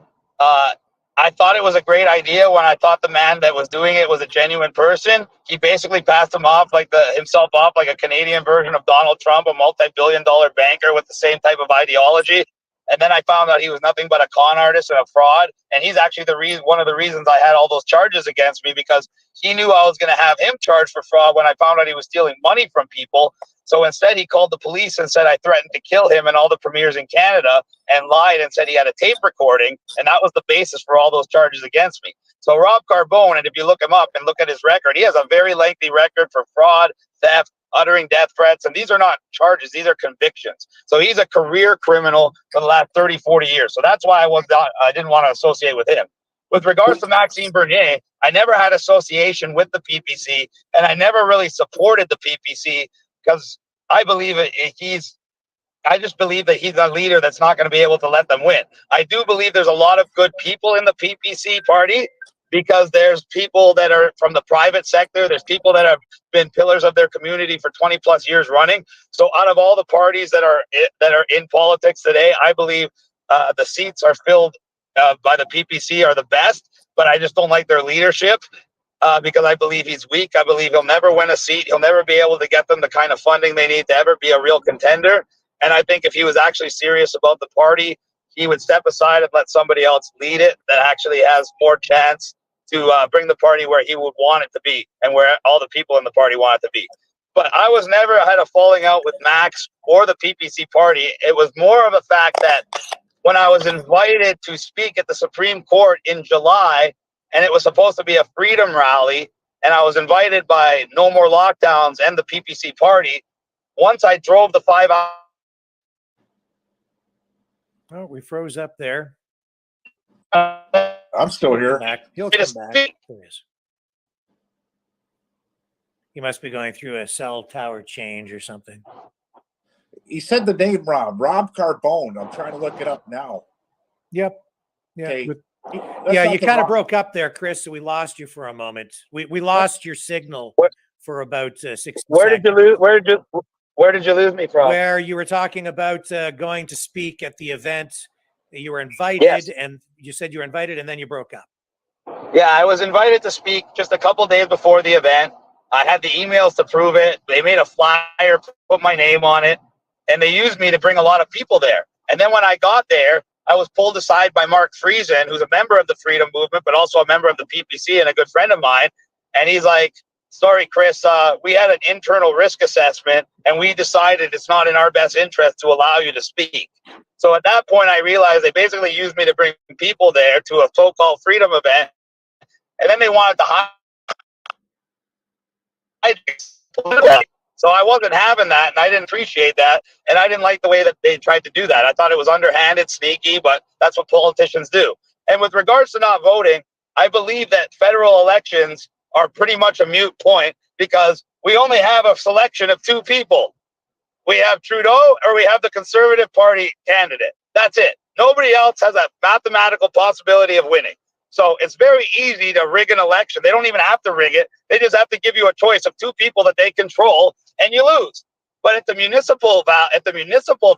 [SPEAKER 4] I thought it was a great idea when I thought the man that was doing it was a genuine person. He basically passed himself off like a Canadian version of Donald Trump, a multi-billion-dollar banker with the same type of ideology. And then I found out he was nothing but a con artist and a fraud. And he's actually one of the reasons I had all those charges against me, because he knew I was going to have him charged for fraud when I found out he was stealing money from people. So instead, he called the police and said I threatened to kill him and all the premiers in Canada, and lied and said he had a tape recording. And that was the basis for all those charges against me. So Rob Carbone, and if you look him up and look at his record, he has a very lengthy record for fraud, theft, uttering death threats. And these are not charges. These are convictions. So he's a career criminal for the last 30, 40 years. So that's why I didn't want to associate with him. With regards to Maxime Bernier, I never had association with the PPC, and I never really supported the PPC because I just believe that he's a leader that's not going to be able to let them win. I do believe there's a lot of good people in the PPC party, because there's people that are from the private sector. There's people that have been pillars of their community for 20 plus years running. So out of all the parties that are in politics today, I believe the seats are filled by the PPC are the best, but I just don't like their leadership because I believe he's weak. I believe he'll never win a seat. He'll never be able to get them the kind of funding they need to ever be a real contender. And I think if he was actually serious about the party, he would step aside and let somebody else lead it that actually has more chance to bring the party where he would want it to be and where all the people in the party want it to be. But I was never had a falling out with Max or the PPC party. It was more of a fact that when I was invited to speak at the Supreme Court in July, and it was supposed to be a freedom rally, and I was invited by No More Lockdowns and the PPC party, once I drove the 5 hours.
[SPEAKER 2] Oh, we froze up there.
[SPEAKER 3] I'm still here.
[SPEAKER 2] He'll come back. There he is. He must be going through a cell tower change or something.
[SPEAKER 3] He said the name wrong. Rob Carbone. I'm trying to look it up now.
[SPEAKER 2] Yep. Yeah.
[SPEAKER 3] Okay.
[SPEAKER 2] Yeah, you kind of broke up there, Chris, so we lost you for a moment. We lost your signal for about 60
[SPEAKER 4] Where did you lose? Where did you lose me from?
[SPEAKER 2] Where you were talking about going to speak at the event. You were invited,
[SPEAKER 4] yes.
[SPEAKER 2] And you said you were invited, and then you broke up.
[SPEAKER 4] Yeah, I was invited to speak just a couple days before the event. I had the emails to prove it. They made a flyer, put my name on it, and they used me to bring a lot of people there. And then when I got there, I was pulled aside by Mark Friesen, who's a member of the Freedom Movement, but also a member of the PPC and a good friend of mine. And he's like, sorry, Chris, we had an internal risk assessment, and we decided it's not in our best interest to allow you to speak. So at that point, I realized they basically used me to bring people there to a so-called freedom event, and then they wanted to hide. So I wasn't having that, and I didn't appreciate that, and I didn't like the way that they tried to do that. I thought it was underhanded, sneaky, but that's what politicians do. And with regards to not voting, I believe that federal elections are pretty much a moot point because we only have a selection of two people. We have Trudeau or we have the Conservative Party candidate. That's it. Nobody else has a mathematical possibility of winning. So it's very easy to rig an election. They don't even have to rig it. They just have to give you a choice of two people that they control and you lose. But at the municipal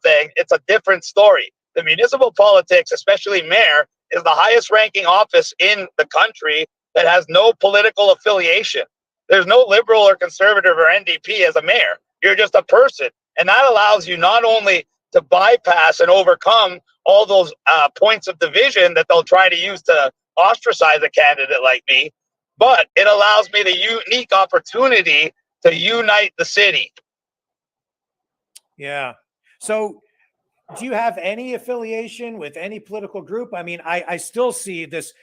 [SPEAKER 4] thing, it's a different story. The municipal politics, especially mayor, is the highest ranking office in the country that has no political affiliation. There's no liberal or conservative or NDP as a mayor. You're just a person. And that allows you not only to bypass and overcome all those points of division that they'll try to use to ostracize a candidate like me, but it allows me the unique opportunity to unite the city.
[SPEAKER 2] Yeah. So do you have any affiliation with any political group? I mean, I still see this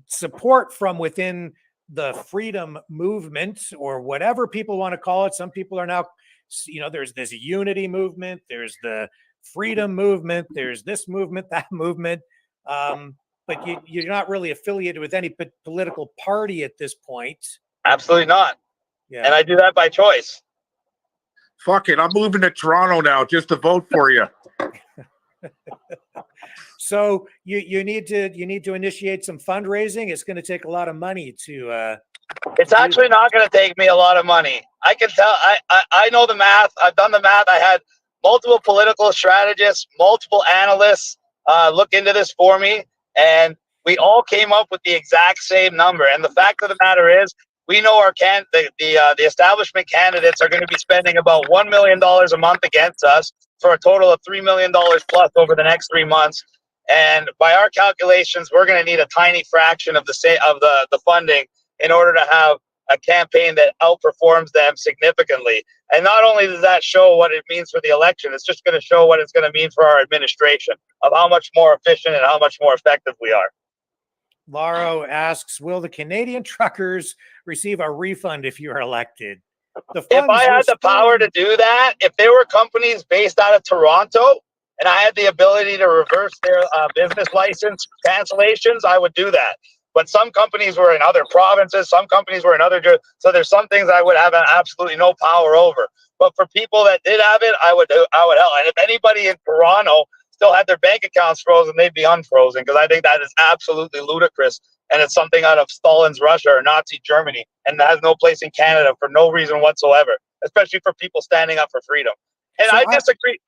[SPEAKER 2] support from within the freedom movement or whatever people want to call it. Some people are now, there's this unity movement, there's the freedom movement, there's this movement, that movement. But you're not really affiliated with any political party at this point.
[SPEAKER 4] Absolutely not.
[SPEAKER 2] Yeah.
[SPEAKER 4] And I do that by choice.
[SPEAKER 3] Fuck it. I'm moving to Toronto now just to vote for you.
[SPEAKER 2] So you need to initiate some fundraising. It's going to take a lot of money to.
[SPEAKER 4] It's actually not going to take me a lot of money. I can tell. I know the math. I've done the math. I had multiple political strategists, multiple analysts look into this for me, and we all came up with the exact same number. And the fact of the matter is, we know the establishment candidates are going to be spending about $1 million a month against us for a total of $3 million plus over the next 3 months. And by our calculations, we're going to need a tiny fraction of the funding in order to have a campaign that outperforms them significantly. And not only does that show what it means for the election, it's just going to show what it's going to mean for our administration of how much more efficient and how much more effective we are.
[SPEAKER 2] Laro asks, will the Canadian truckers receive a refund if you are elected?
[SPEAKER 4] If I had the power to do that, if there were companies based out of Toronto and I had the ability to reverse their business license cancellations, I would do that. But some companies were in other provinces, some companies were in other, so there's some things I would have absolutely no power over. But for people that did have it, I would help. And if anybody in Toronto still had their bank accounts frozen, they'd be unfrozen, because I think that is absolutely ludicrous. And it's something out of Stalin's Russia or Nazi Germany, and that has no place in Canada for no reason whatsoever, especially for people standing up for freedom. And so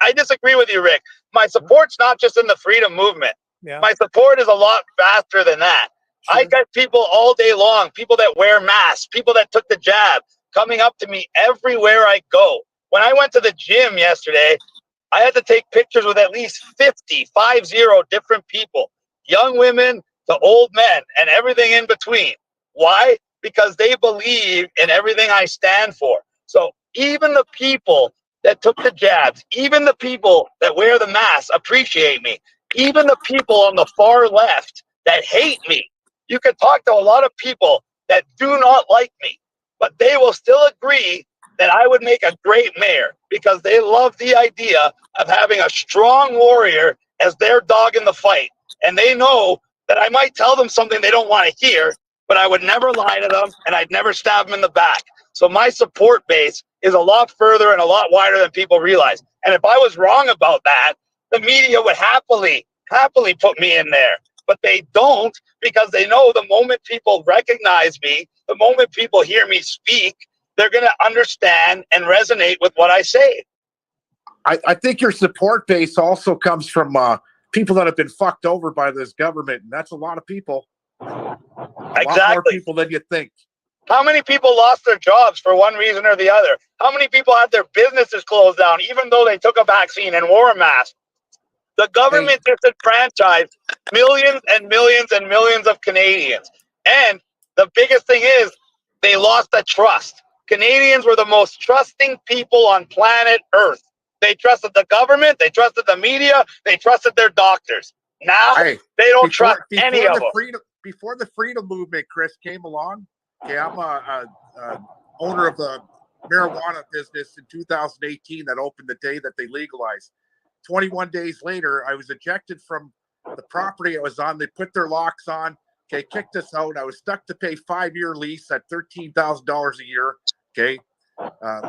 [SPEAKER 4] I disagree with you, Rick. My support's not just in the freedom movement. Yeah. My support is a lot vaster than that. Sure. I got people all day long, people that wear masks, people that took the jab, coming up to me everywhere I go. When I went to the gym yesterday, I had to take pictures with at least 50 different people, young women to old men and everything in between. Why? Because they believe in everything I stand for. So even the people that took the jabs, even the people that wear the masks appreciate me. Even the people on the far left that hate me. You can talk to a lot of people that do not like me, but they will still agree that I would make a great mayor because they love the idea of having a strong warrior as their dog in the fight. And they know that I might tell them something they don't want to hear, but I would never lie to them and I'd never stab them in the back. So my support base is a lot further and a lot wider than people realize. And if I was wrong about that, the media would happily put me in there. But they don't, because they know the moment people recognize me, the moment people hear me speak, they're going to understand and resonate with what I say.
[SPEAKER 3] I think your support base also comes from people that have been fucked over by this government, and that's a lot of people.
[SPEAKER 4] Exactly.
[SPEAKER 3] A lot more people than you think.
[SPEAKER 4] How many people lost their jobs for one reason or the other? How many people had their businesses closed down, even though they took a vaccine and wore a mask? The government disenfranchised millions and millions and millions of Canadians. And the biggest thing is they lost the trust. Canadians were the most trusting people on planet Earth. They trusted the government, they trusted the media, they trusted their doctors. Now they don't trust any of them.
[SPEAKER 3] Before the freedom movement, Chris, came along, okay, I'm a owner of the marijuana business in 2018 that opened the day that they legalized. 21 days later, I was ejected from the property I was on. They put their locks on. Okay, kicked us out. I was stuck to pay 5-year lease at $13,000 a year. Okay,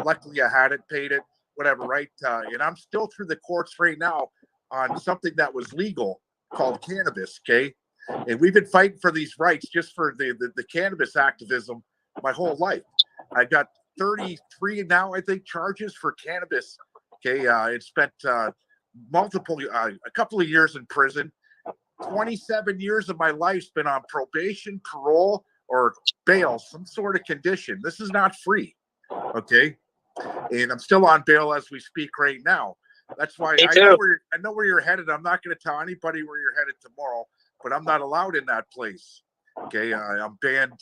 [SPEAKER 3] luckily I had it, paid it, whatever, right? And I'm still through the courts right now on something that was legal called cannabis. Okay, and we've been fighting for these rights just for the cannabis activism my whole life. I got 33 now, I think, charges for cannabis. Okay, it spent a couple of years in prison. 27 years of my life's been on probation, parole, or bail, some sort of condition. This is not free, okay? And I'm still on bail as we speak right now. That's why I know where you're headed. I'm not going to tell anybody where you're headed tomorrow, but I'm not allowed in that place. Okay, I'm banned.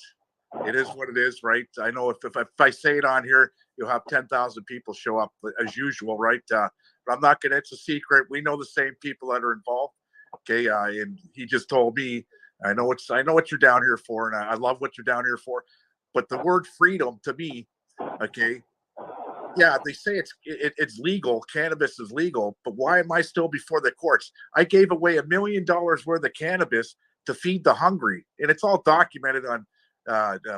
[SPEAKER 3] It is what it is, right? I know if I say it on here, you'll have 10,000 people show up as usual, right? But I'm not going to. It's a secret. We know the same people that are involved. Okay, and he just told me, I know what you're down here for, and I love what you're down here for. But the word freedom to me, okay, yeah, they say it's legal. Cannabis is legal, but why am I still before the courts? I gave away $1 million worth of cannabis to feed the hungry, and it's all documented on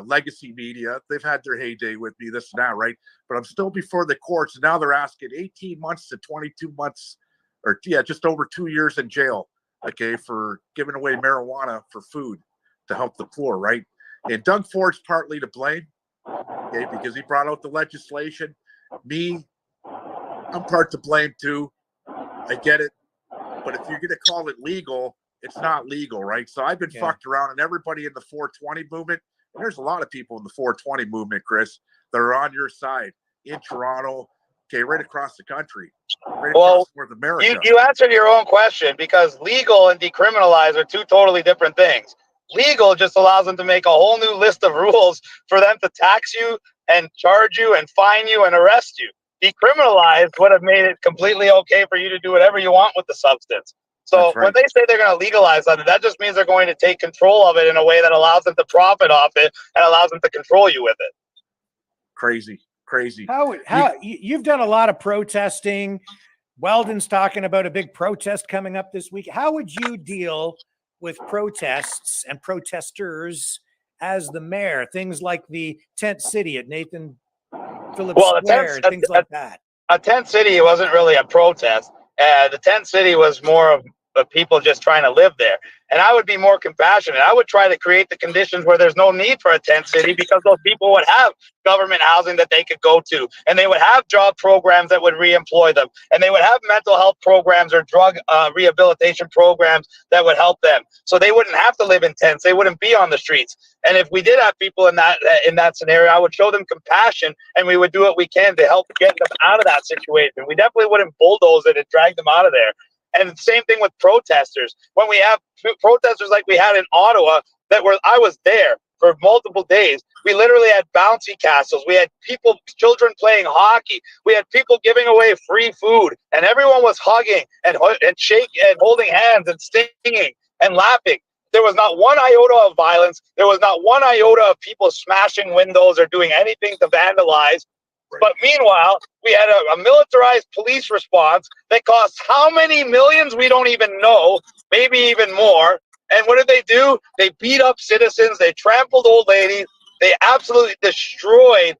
[SPEAKER 3] legacy media. They've had their heyday with me, this and that, right? But I'm still before the courts, and now they're asking 18 months to 22 months, or just over 2 years in jail. Okay, for giving away marijuana for food to help the poor, right? And Doug Ford's partly to blame, okay, because he brought out the legislation. Me, I'm part to blame too. I get it. But if you're going to call it legal, it's not legal, right? So I've been fucked around, and everybody in the 420 movement, and there's a lot of people in the 420 movement, Chris, that are on your side in Toronto, okay, right across the country. Right across North America.
[SPEAKER 4] You answered your own question, because legal and decriminalize are two totally different things. Legal just allows them to make a whole new list of rules for them to tax you and charge you and fine you and arrest you. Decriminalize would have made it completely okay for you to do whatever you want with the substance. So when they say they're going to legalize something, that just means they're going to take control of it in a way that allows them to profit off it and allows them to control you with it.
[SPEAKER 3] Crazy.
[SPEAKER 2] How you've done a lot of protesting. Weldon's talking about a big protest coming up this week. How would you deal with protests and protesters as the mayor? Things like the tent city at Nathan Phillips Square and things like that.
[SPEAKER 4] A tent city wasn't really a protest. The tent city was more of people just trying to live there. And I would be more compassionate. I would try to create the conditions where there's no need for a tent city, because those people would have government housing that they could go to, and they would have job programs that would reemploy them, and they would have mental health programs or drug rehabilitation programs that would help them. So they wouldn't have to live in tents. They wouldn't be on the streets. And if we did have people in that scenario, I would show them compassion, and we would do what we can to help get them out of that situation. We definitely wouldn't bulldoze it and drag them out of there. And the same thing with protesters. When we have protesters like we had in Ottawa, I was there for multiple days. We literally had bouncy castles. We had children playing hockey. We had people giving away free food, and everyone was hugging and shaking and holding hands and singing and laughing. There was not one iota of violence. There was not one iota of people smashing windows or doing anything to vandalize. But meanwhile, we had a militarized police response that cost how many millions we don't even know, maybe even more. And what did they do? They beat up citizens. They trampled old ladies. They absolutely destroyed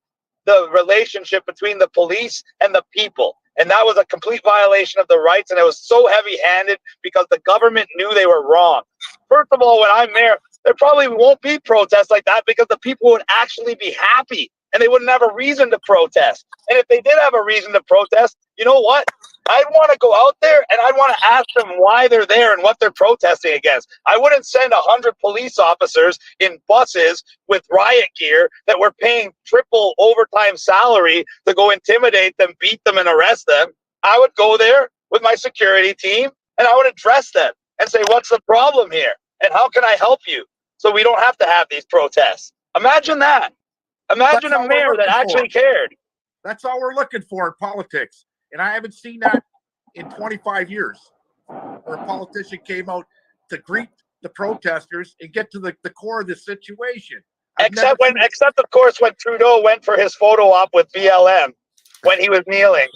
[SPEAKER 4] the relationship between the police and the people. And that was a complete violation of the rights. And it was so heavy-handed because the government knew they were wrong. First of all, when I'm mayor, there probably won't be protests like that, because the people would actually be happy. And they wouldn't have a reason to protest. And if they did have a reason to protest, you know what? I'd want to go out there and I'd want to ask them why they're there and what they're protesting against. I wouldn't send 100 police officers in buses with riot gear that were paying triple overtime salary to go intimidate them, beat them, and arrest them. I would go there with my security team and I would address them and say, what's the problem here? And how can I help you? So we don't have to have these protests. Imagine that. Imagine a mayor that actually cared.
[SPEAKER 3] That's all we're looking for in politics. And I haven't seen that in 25 years, where a politician came out to greet the protesters and get to the core of the situation.
[SPEAKER 4] Except of course when Trudeau went for his photo op with BLM when he was kneeling.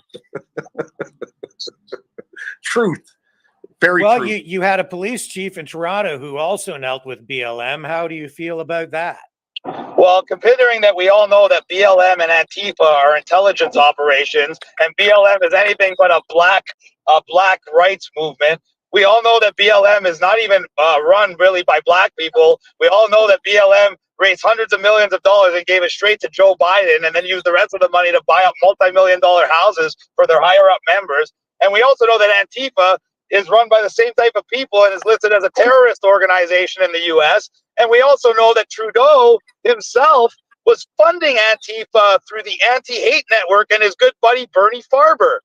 [SPEAKER 3] Truth. Very
[SPEAKER 2] well,
[SPEAKER 3] true.
[SPEAKER 2] you had a police chief in Toronto who also knelt with BLM. How do you feel about that?
[SPEAKER 4] Well, considering that we all know that BLM and Antifa are intelligence operations, and BLM is anything but a black rights movement, we all know that BLM is not even run really by black people. We all know that BLM raised hundreds of millions of dollars and gave it straight to Joe Biden, and then used the rest of the money to buy up multi-million-dollar houses for their higher-up members. And we also know that Antifa is run by the same type of people and is listed as a terrorist organization in the U.S. And we also know that Trudeau himself was funding Antifa through the Anti-Hate Network and his good buddy Bernie Farber.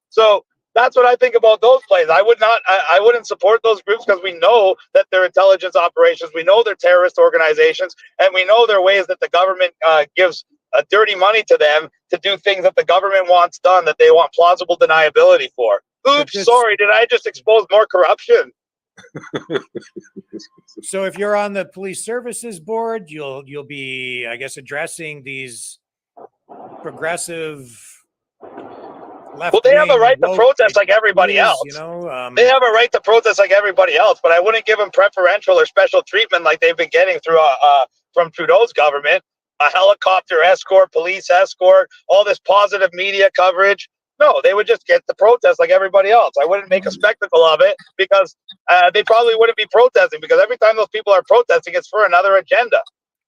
[SPEAKER 4] So that's what I think about those plays. I wouldn't support those groups because we know that they're intelligence operations. We know they're terrorist organizations, and we know there are ways that the government gives dirty money to them to do things that the government wants done that they want plausible deniability for. Oops, sorry, did I just expose more corruption?
[SPEAKER 2] So if you're on the police services board, you'll be, I guess, addressing these progressive left.
[SPEAKER 4] Well, they have a right to protest like everybody else.
[SPEAKER 2] You know,
[SPEAKER 4] they have a right to protest like everybody else, but I wouldn't give them preferential or special treatment like they've been getting through from Trudeau's government. A helicopter escort, police escort, all this positive media coverage. No, they would just get the protest like everybody else. I wouldn't make a spectacle of it because they probably wouldn't be protesting, because every time those people are protesting, it's for another agenda.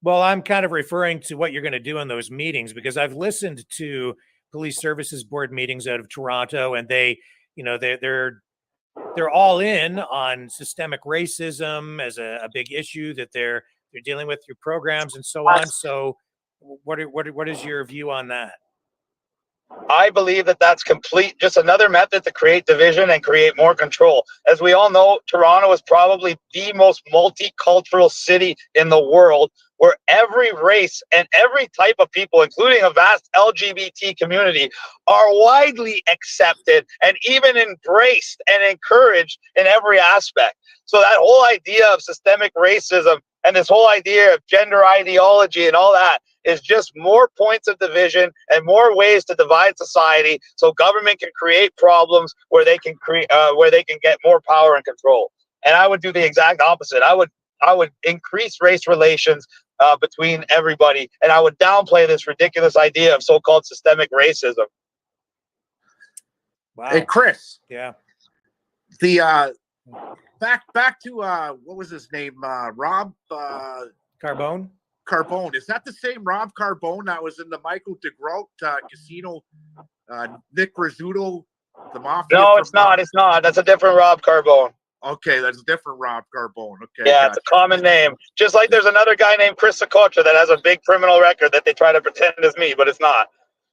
[SPEAKER 2] Well, I'm kind of referring to what you're going to do in those meetings, because I've listened to police services board meetings out of Toronto, and they, you know, they're all in on systemic racism as a big issue that they're dealing with through programs and so on. So what is your view on that?
[SPEAKER 4] I believe that that's just another method to create division and create more control. As we all know, Toronto is probably the most multicultural city in the world, where every race and every type of people, including a vast LGBT community, are widely accepted and even embraced and encouraged in every aspect. So that whole idea of systemic racism and this whole idea of gender ideology and all that is just more points of division and more ways to divide society, so government can create problems where they can get more power and control. And I would do the exact opposite. I would increase race relations between everybody, and I would downplay this ridiculous idea of so-called systemic racism.
[SPEAKER 2] Wow.
[SPEAKER 3] Hey, Chris.
[SPEAKER 2] Yeah.
[SPEAKER 3] The back to what was his name? Rob
[SPEAKER 2] Carbone.
[SPEAKER 3] Carbone. Is that the same Rob Carbone that was in the Michael DeGroat casino? Nick Rizzuto, the mafia?
[SPEAKER 4] No, it's not. It's not. That's a different Rob Carbone.
[SPEAKER 3] Okay, that's a different Rob Carbone. Okay.
[SPEAKER 4] Yeah, it's a common name. Just like there's another guy named Chris Sakocha that has a big criminal record that they try to pretend is me, but it's not.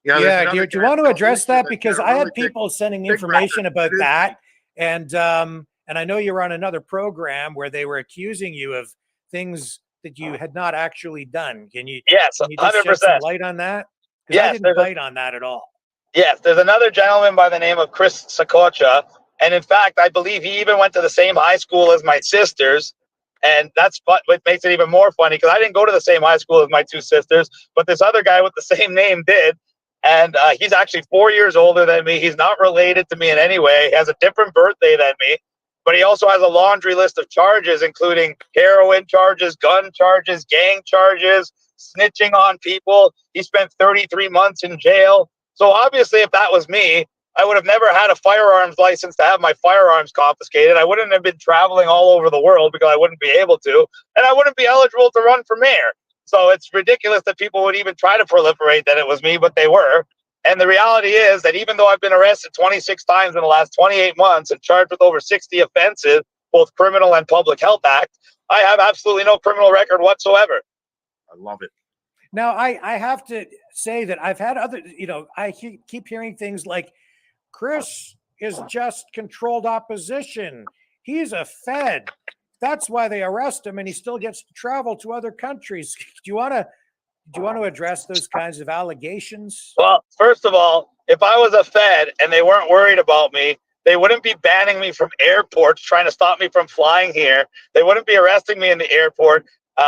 [SPEAKER 2] Yeah. Do you want to address that? Because I had people sending information about that. And I know you were on another program where they were accusing you of things that you had not actually done. Can you?
[SPEAKER 4] Yes,
[SPEAKER 2] can you just
[SPEAKER 4] 100%.
[SPEAKER 2] shed some light on that?
[SPEAKER 4] Yes,
[SPEAKER 2] I didn't bite on that at all.
[SPEAKER 4] Yes, there's another gentleman by the name of Chris Sakocha, and in fact, I believe he even went to the same high school as my sisters, and that's what makes it even more funny, because I didn't go to the same high school as my two sisters, but this other guy with the same name did, and he's actually 4 years older than me. He's not related to me in any way. He has a different birthday than me, but he also has a laundry list of charges, including heroin charges, gun charges, gang charges, snitching on people. He spent 33 months in jail. So obviously, if that was me, I would have never had a firearms license to have my firearms confiscated. I wouldn't have been traveling all over the world because I wouldn't be able to, and I wouldn't be eligible to run for mayor. So it's ridiculous that people would even try to proliferate that it was me, but they were. And the reality is that even though I've been arrested 26 times in the last 28 months and charged with over 60 offenses, both criminal and public health act, I have absolutely no criminal record whatsoever.
[SPEAKER 3] I love it.
[SPEAKER 2] Now, I have to say that I've had other, I keep hearing things like, Chris is just controlled opposition. He's a Fed. That's why they arrest him, and he still gets to travel to other countries. Do you want to address those kinds of allegations?
[SPEAKER 4] Well, first of all, if I was a Fed and they weren't worried about me, they wouldn't be banning me from airports, trying to stop me from flying here. They wouldn't be arresting me in the airport.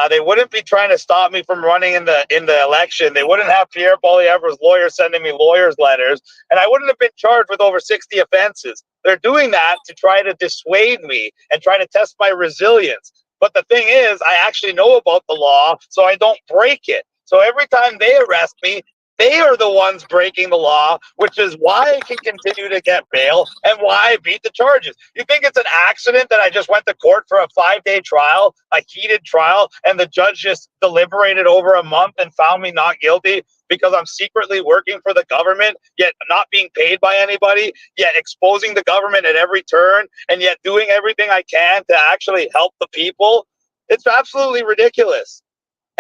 [SPEAKER 4] They wouldn't be trying to stop me from running in the election. They wouldn't have Pierre Poilievre's lawyers sending me lawyers' letters, and I wouldn't have been charged with over 60 offenses. They're doing that to try to dissuade me and try to test my resilience. But the thing is, I actually know about the law, so I don't break it. So every time they arrest me, they are the ones breaking the law, which is why I can continue to get bail and why I beat the charges. You think it's an accident that I just went to court for a 5-day trial, a heated trial, and the judge just deliberated over a month and found me not guilty because I'm secretly working for the government, yet not being paid by anybody, yet exposing the government at every turn, and yet doing everything I can to actually help the people? It's absolutely ridiculous.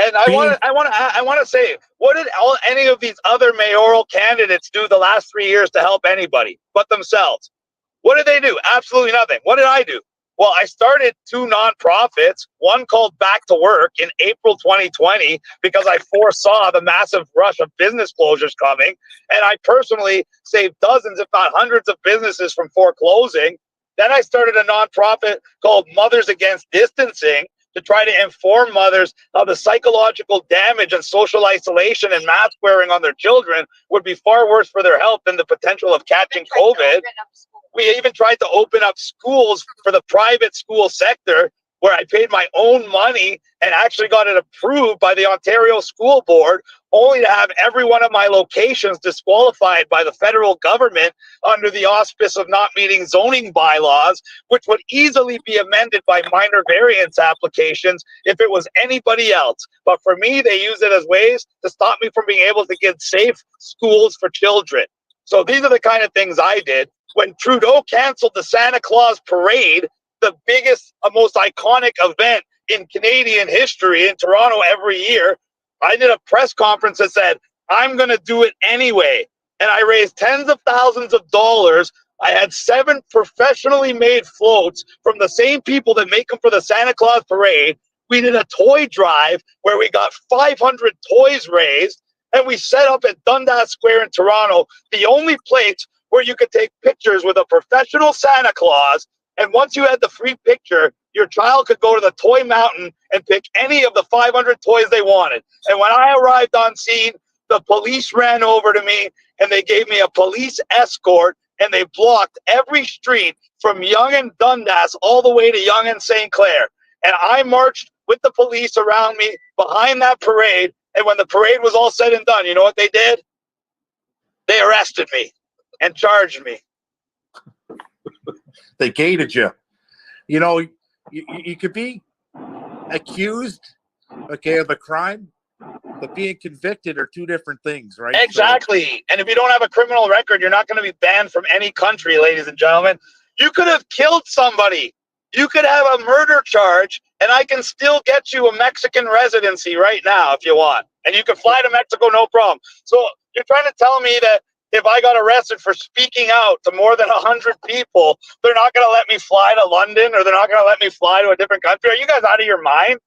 [SPEAKER 4] And I want to say, what did any of these other mayoral candidates do the last 3 years to help anybody but themselves? What did they do? Absolutely nothing. What did I do? Well, I started 2 nonprofits, one called Back to Work in April 2020, because I foresaw the massive rush of business closures coming. And I personally saved dozens, if not hundreds of businesses from foreclosing. Then I started a nonprofit called Mothers Against Distancing, to try to inform mothers how the psychological damage and social isolation and mask wearing on their children would be far worse for their health than the potential of catching COVID. We even tried to open up schools for the private school sector, where I paid my own money and actually got it approved by the Ontario School Board, only to have every one of my locations disqualified by the federal government under the auspice of not meeting zoning bylaws, which would easily be amended by minor variance applications if it was anybody else. But for me, they use it as ways to stop me from being able to get safe schools for children. So these are the kind of things I did. When Trudeau canceled the Santa Claus parade, the biggest, most iconic event in Canadian history in Toronto every year, I did a press conference that said, I'm going to do it anyway. And I raised tens of thousands of dollars. I had 7 professionally made floats from the same people that make them for the Santa Claus parade. We did a toy drive where we got 500 toys raised, and we set up at Dundas Square in Toronto, the only place where you could take pictures with a professional Santa Claus. And once you had the free picture, your child could go to the toy mountain and pick any of the 500 toys they wanted. And when I arrived on scene, the police ran over to me and they gave me a police escort, and they blocked every street from Yonge and Dundas all the way to Yonge and St. Clair. And I marched with the police around me behind that parade. And when the parade was all said and done, you know what they did? They arrested me and charged me.
[SPEAKER 3] They gated you. You know, you could be accused, okay, of a crime, but being convicted are 2 different things, right?
[SPEAKER 4] Exactly. So, and if you don't have a criminal record, you're not going to be banned from any country, ladies and gentlemen. You could have killed somebody. You could have a murder charge, and I can still get you a Mexican residency right now if you want. And you can fly to Mexico, no problem. So you're trying to tell me that if I got arrested for speaking out to more than 100 people, they're not going to let me fly to London, or they're not going to let me fly to a different country? Are you guys out of your mind?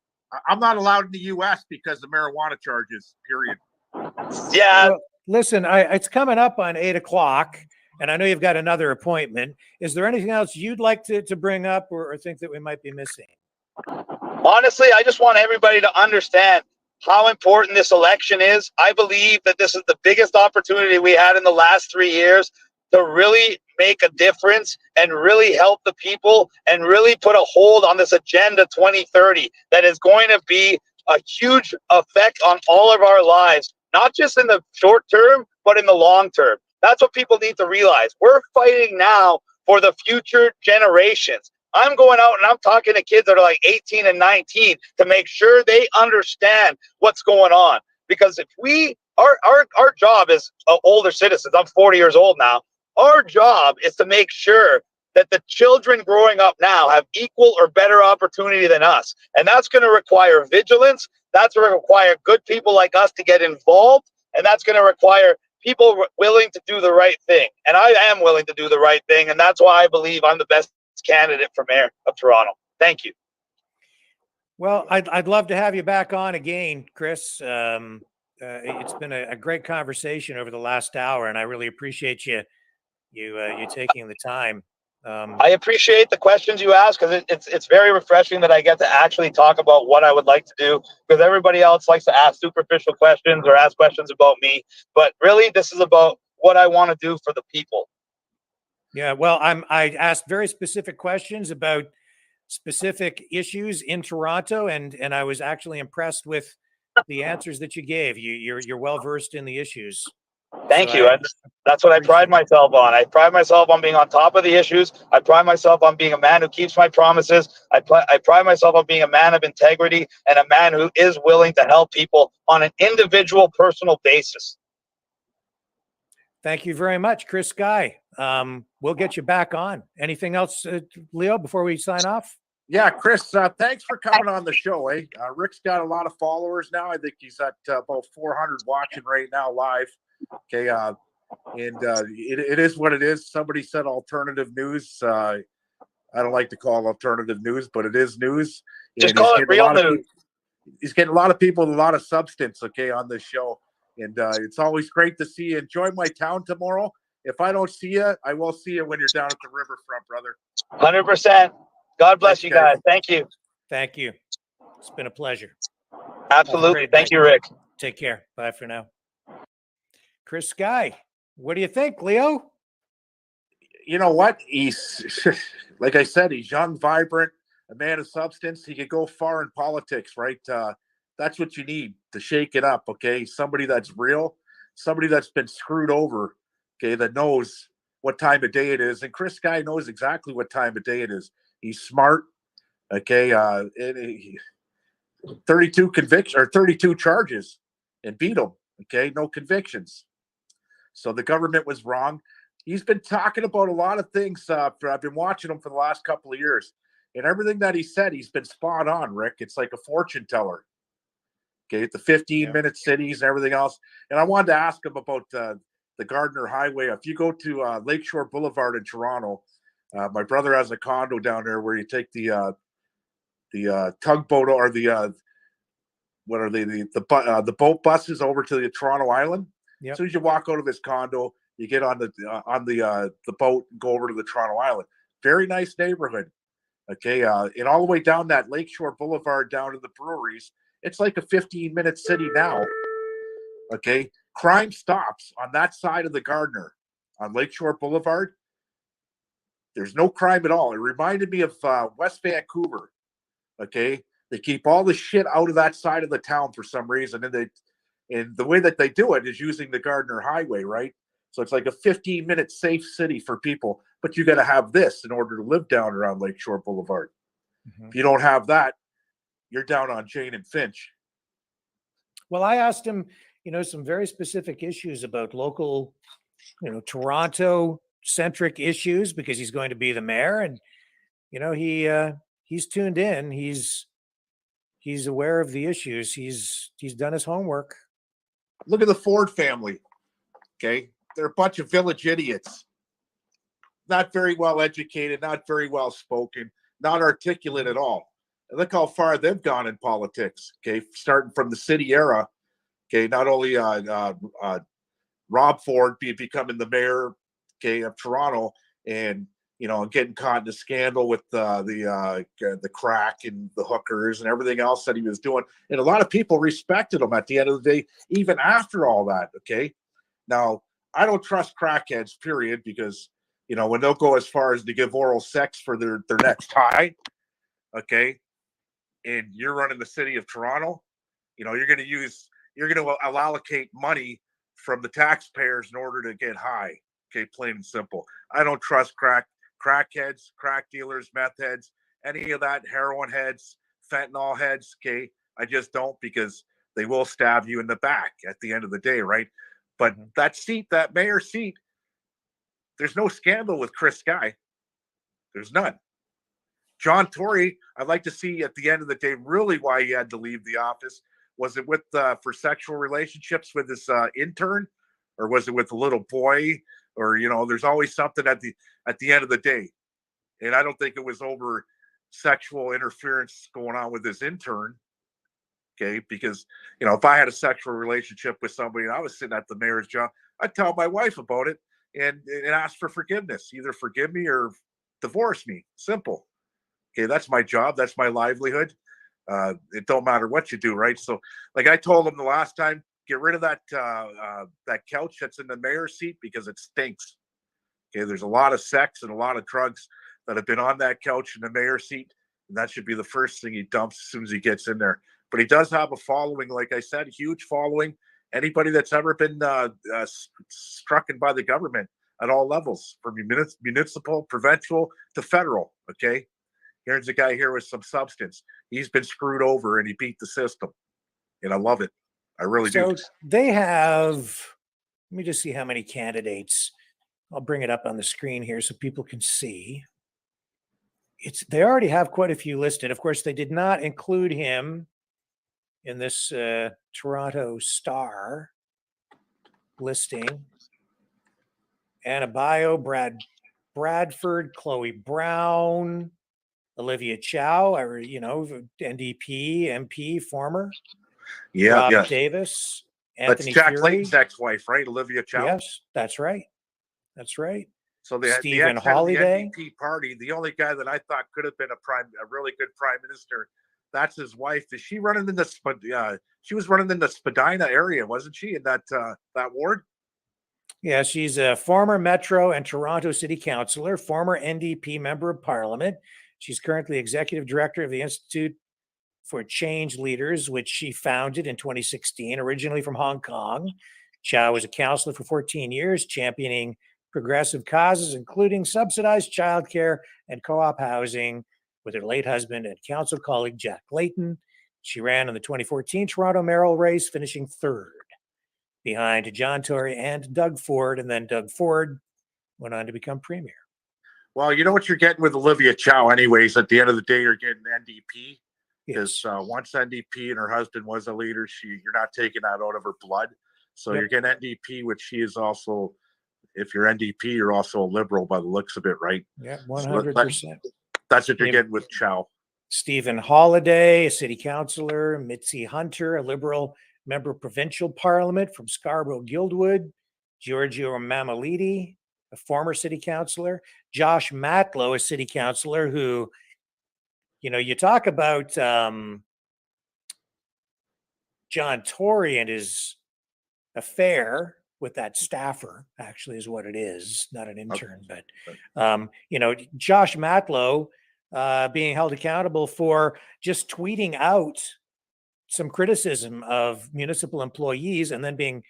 [SPEAKER 3] I'm not allowed in the U.S. because of marijuana charges, period.
[SPEAKER 4] Yeah.
[SPEAKER 2] Well, listen, it's coming up on 8 o'clock, and I know you've got another appointment. Is there anything else you'd like to bring up or think that we might be missing?
[SPEAKER 4] Honestly, I just want everybody to understand how important this election is. I believe that this is the biggest opportunity we had in the last 3 years to really make a difference and really help the people and really put a hold on this Agenda 2030 that is going to be a huge effect on all of our lives, not just in the short term, but in the long term. That's what people need to realize. We're fighting now for the future generations. I'm going out and I'm talking to kids that are like 18 and 19 to make sure they understand what's going on. Because if our job as older citizens, I'm 40 years old now, our job is to make sure that the children growing up now have equal or better opportunity than us. And that's going to require vigilance. That's going to require good people like us to get involved. And that's going to require people willing to do the right thing. And I am willing to do the right thing. And that's why I believe I'm the best candidate for mayor of Toronto. Thank you.
[SPEAKER 2] Well, I'd love to have you back on again, Chris. It's been a great conversation over the last hour, and I really appreciate you taking the time.
[SPEAKER 4] I appreciate the questions you ask because it's very refreshing that I get to actually talk about what I would like to do, because everybody else likes to ask superficial questions or ask questions about me. But really, this is about what I want to do for the people.
[SPEAKER 2] Yeah, well, I asked very specific questions about specific issues in Toronto, and I was actually impressed with the answers that you gave. You're well versed in the issues.
[SPEAKER 4] Thank
[SPEAKER 2] So
[SPEAKER 4] you. That's what I pride
[SPEAKER 2] appreciate it.
[SPEAKER 4] myself on. I pride myself on being on top of the issues. I pride myself on being a man who keeps my promises. I pride myself on being a man of integrity and a man who is willing to help people on an individual, personal basis.
[SPEAKER 2] Thank you very much, Chris Guy. We'll get you back on. Anything else, Leo, before we sign off?
[SPEAKER 3] Yeah, Chris, thanks for coming on the show. Rick's got a lot of followers now. I think he's at about 400 watching right now live. Okay, it is what it is. Somebody said alternative news. I don't like to call it alternative news, but it is news.
[SPEAKER 4] Just call it real news.
[SPEAKER 3] He's getting a lot of people with a lot of substance, okay, on this show. And it's always great to see you. Enjoy my town tomorrow. If I don't see you, I will see you when you're down at the riverfront, brother.
[SPEAKER 4] 100%. God bless you guys. Thank you.
[SPEAKER 2] Thank you. It's been a pleasure.
[SPEAKER 4] Absolutely. Thank you, Rick.
[SPEAKER 2] Take care. Bye for now. Chris Guy, what do you think, Leo?
[SPEAKER 3] You know what? He's, like I said, he's young, vibrant, a man of substance. He could go far in politics, right? That's what you need to shake it up, okay? Somebody that's real, somebody that's been screwed over, okay, that knows what time of day it is. And Chris Guy knows exactly what time of day it is. He's smart, okay? 32 convictions or 32 charges and beat him, okay? No convictions. So the government was wrong. He's been talking about a lot of things. I've been watching him for the last couple of years. And everything that he said, he's been spot on, Rick. It's like a fortune teller. Okay, the 15-minute cities and everything else. And I wanted to ask him about the Gardiner Highway. If you go to Lakeshore Boulevard in Toronto, my brother has a condo down there where you take the tugboat or the boat buses over to the Toronto Island. Yep. As soon as you walk out of his condo, you get on the boat and go over to the Toronto Island. Very nice neighborhood. Okay, and all the way down that Lakeshore Boulevard down to the breweries, it's like a 15-minute city now. Okay, crime stops on that side of the Gardiner on Lakeshore Boulevard. There's no crime at all. It reminded me of West Vancouver. Okay, they keep all the shit out of that side of the town for some reason, and the way that they do it is using the Gardiner Highway, right? So it's like a 15-minute safe city for people, but you got to have this in order to live down around Lakeshore Boulevard. Mm-hmm. If you don't have that, you're down on Jane and Finch.
[SPEAKER 2] Well, I asked him, some very specific issues about local, Toronto-centric issues because he's going to be the mayor, and he's tuned in. He's aware of the issues. He's done his homework.
[SPEAKER 3] Look at the Ford family. Okay. They're a bunch of village idiots. Not very well educated, not very well spoken, not articulate at all. And look how far they've gone in politics. Okay. Starting from the city era. Okay. Not only Rob Ford becoming the mayor, okay, of Toronto, and getting caught in a scandal with the crack and the hookers and everything else that he was doing. And a lot of people respected him at the end of the day, even after all that. Okay. Now, I don't trust crackheads, period, because, when they'll go as far as to give oral sex for their next high, okay, and you're running the city of Toronto, you're going to allocate money from the taxpayers in order to get high, okay, plain and simple. I don't trust crackheads, crack dealers, meth heads, any of that, heroin heads, fentanyl heads, okay? I just don't, because they will stab you in the back at the end of the day, right? But that mayor seat, there's no scandal with Chris Guy. There's none. John Tory, I'd like to see at the end of the day really why he had to leave the office. Was it for sexual relationships with this intern, or was it with a little boy? Or there's always something at the end of the day, and I don't think it was over sexual interference going on with this intern. Okay, because if I had a sexual relationship with somebody and I was sitting at the mayor's job, I'd tell my wife about it and ask for forgiveness. Either forgive me or divorce me. Simple. Okay, that's my job. That's my livelihood. It don't matter what you do, right? So, like I told him the last time, get rid of that couch that's in the mayor's seat because it stinks. Okay, there's a lot of sex and a lot of drugs that have been on that couch in the mayor's seat, and that should be the first thing he dumps as soon as he gets in there. But he does have a following, like I said, huge following. Anybody that's ever been struck by the government at all levels, from municipal, provincial to federal. Okay, here's a guy here with some substance. He's been screwed over and he beat the system, and I love it. I really do.
[SPEAKER 2] So they have. Let me just see how many candidates. I'll bring it up on the screen here so people can see. They already have quite a few listed. Of course, they did not include him in this Toronto Star listing. Anna Bio, Bradford, Chloe Brown, Olivia Chow, NDP, MP, former.
[SPEAKER 3] Yeah,
[SPEAKER 2] Rob
[SPEAKER 3] yeah.
[SPEAKER 2] Davis,
[SPEAKER 3] That's
[SPEAKER 2] Anthony
[SPEAKER 3] Jack
[SPEAKER 2] Fury.
[SPEAKER 3] Layton's ex-wife, right? Olivia Chow.
[SPEAKER 2] Yes, that's right. That's right.
[SPEAKER 3] So the
[SPEAKER 2] Stephen
[SPEAKER 3] ex-head of the
[SPEAKER 2] Holiday.
[SPEAKER 3] NDP party, the only guy that I thought could have been a really good prime minister, that's his wife. Is she running in the? She was running in the Spadina area, wasn't she? In that ward.
[SPEAKER 2] Yeah, she's a former Metro and Toronto City Councillor, former NDP Member of Parliament. She's currently Executive Director of the Institute for Change Leaders, which she founded in 2016, originally from Hong Kong. Chow was a councillor for 14 years, championing progressive causes, including subsidized childcare and co-op housing, with her late husband and council colleague Jack Layton. She ran in the 2014 Toronto mayoral race, finishing third behind John Tory and Doug Ford, and then Doug Ford went on to become premier.
[SPEAKER 3] Well, you know what you're getting with Olivia Chow anyways. At the end of the day, you're getting NDP. Because once NDP and her husband was a leader, you're not taking that out of her blood. So you're getting NDP, which she is also, if you're NDP, you're also a liberal by the looks of it, right?
[SPEAKER 2] Yeah, 100%.
[SPEAKER 3] That's what you're getting with Chow.
[SPEAKER 2] Stephen Holiday, a city councillor. Mitzi Hunter, a liberal member of provincial parliament from Scarborough-Guildwood. Giorgio Mamalidi, a former city councillor. Josh Matlow, a city councillor who, you talk about John Tory and his affair with that staffer, actually is what it is, not an intern, but, Josh Matlow being held accountable for just tweeting out some criticism of municipal employees and then being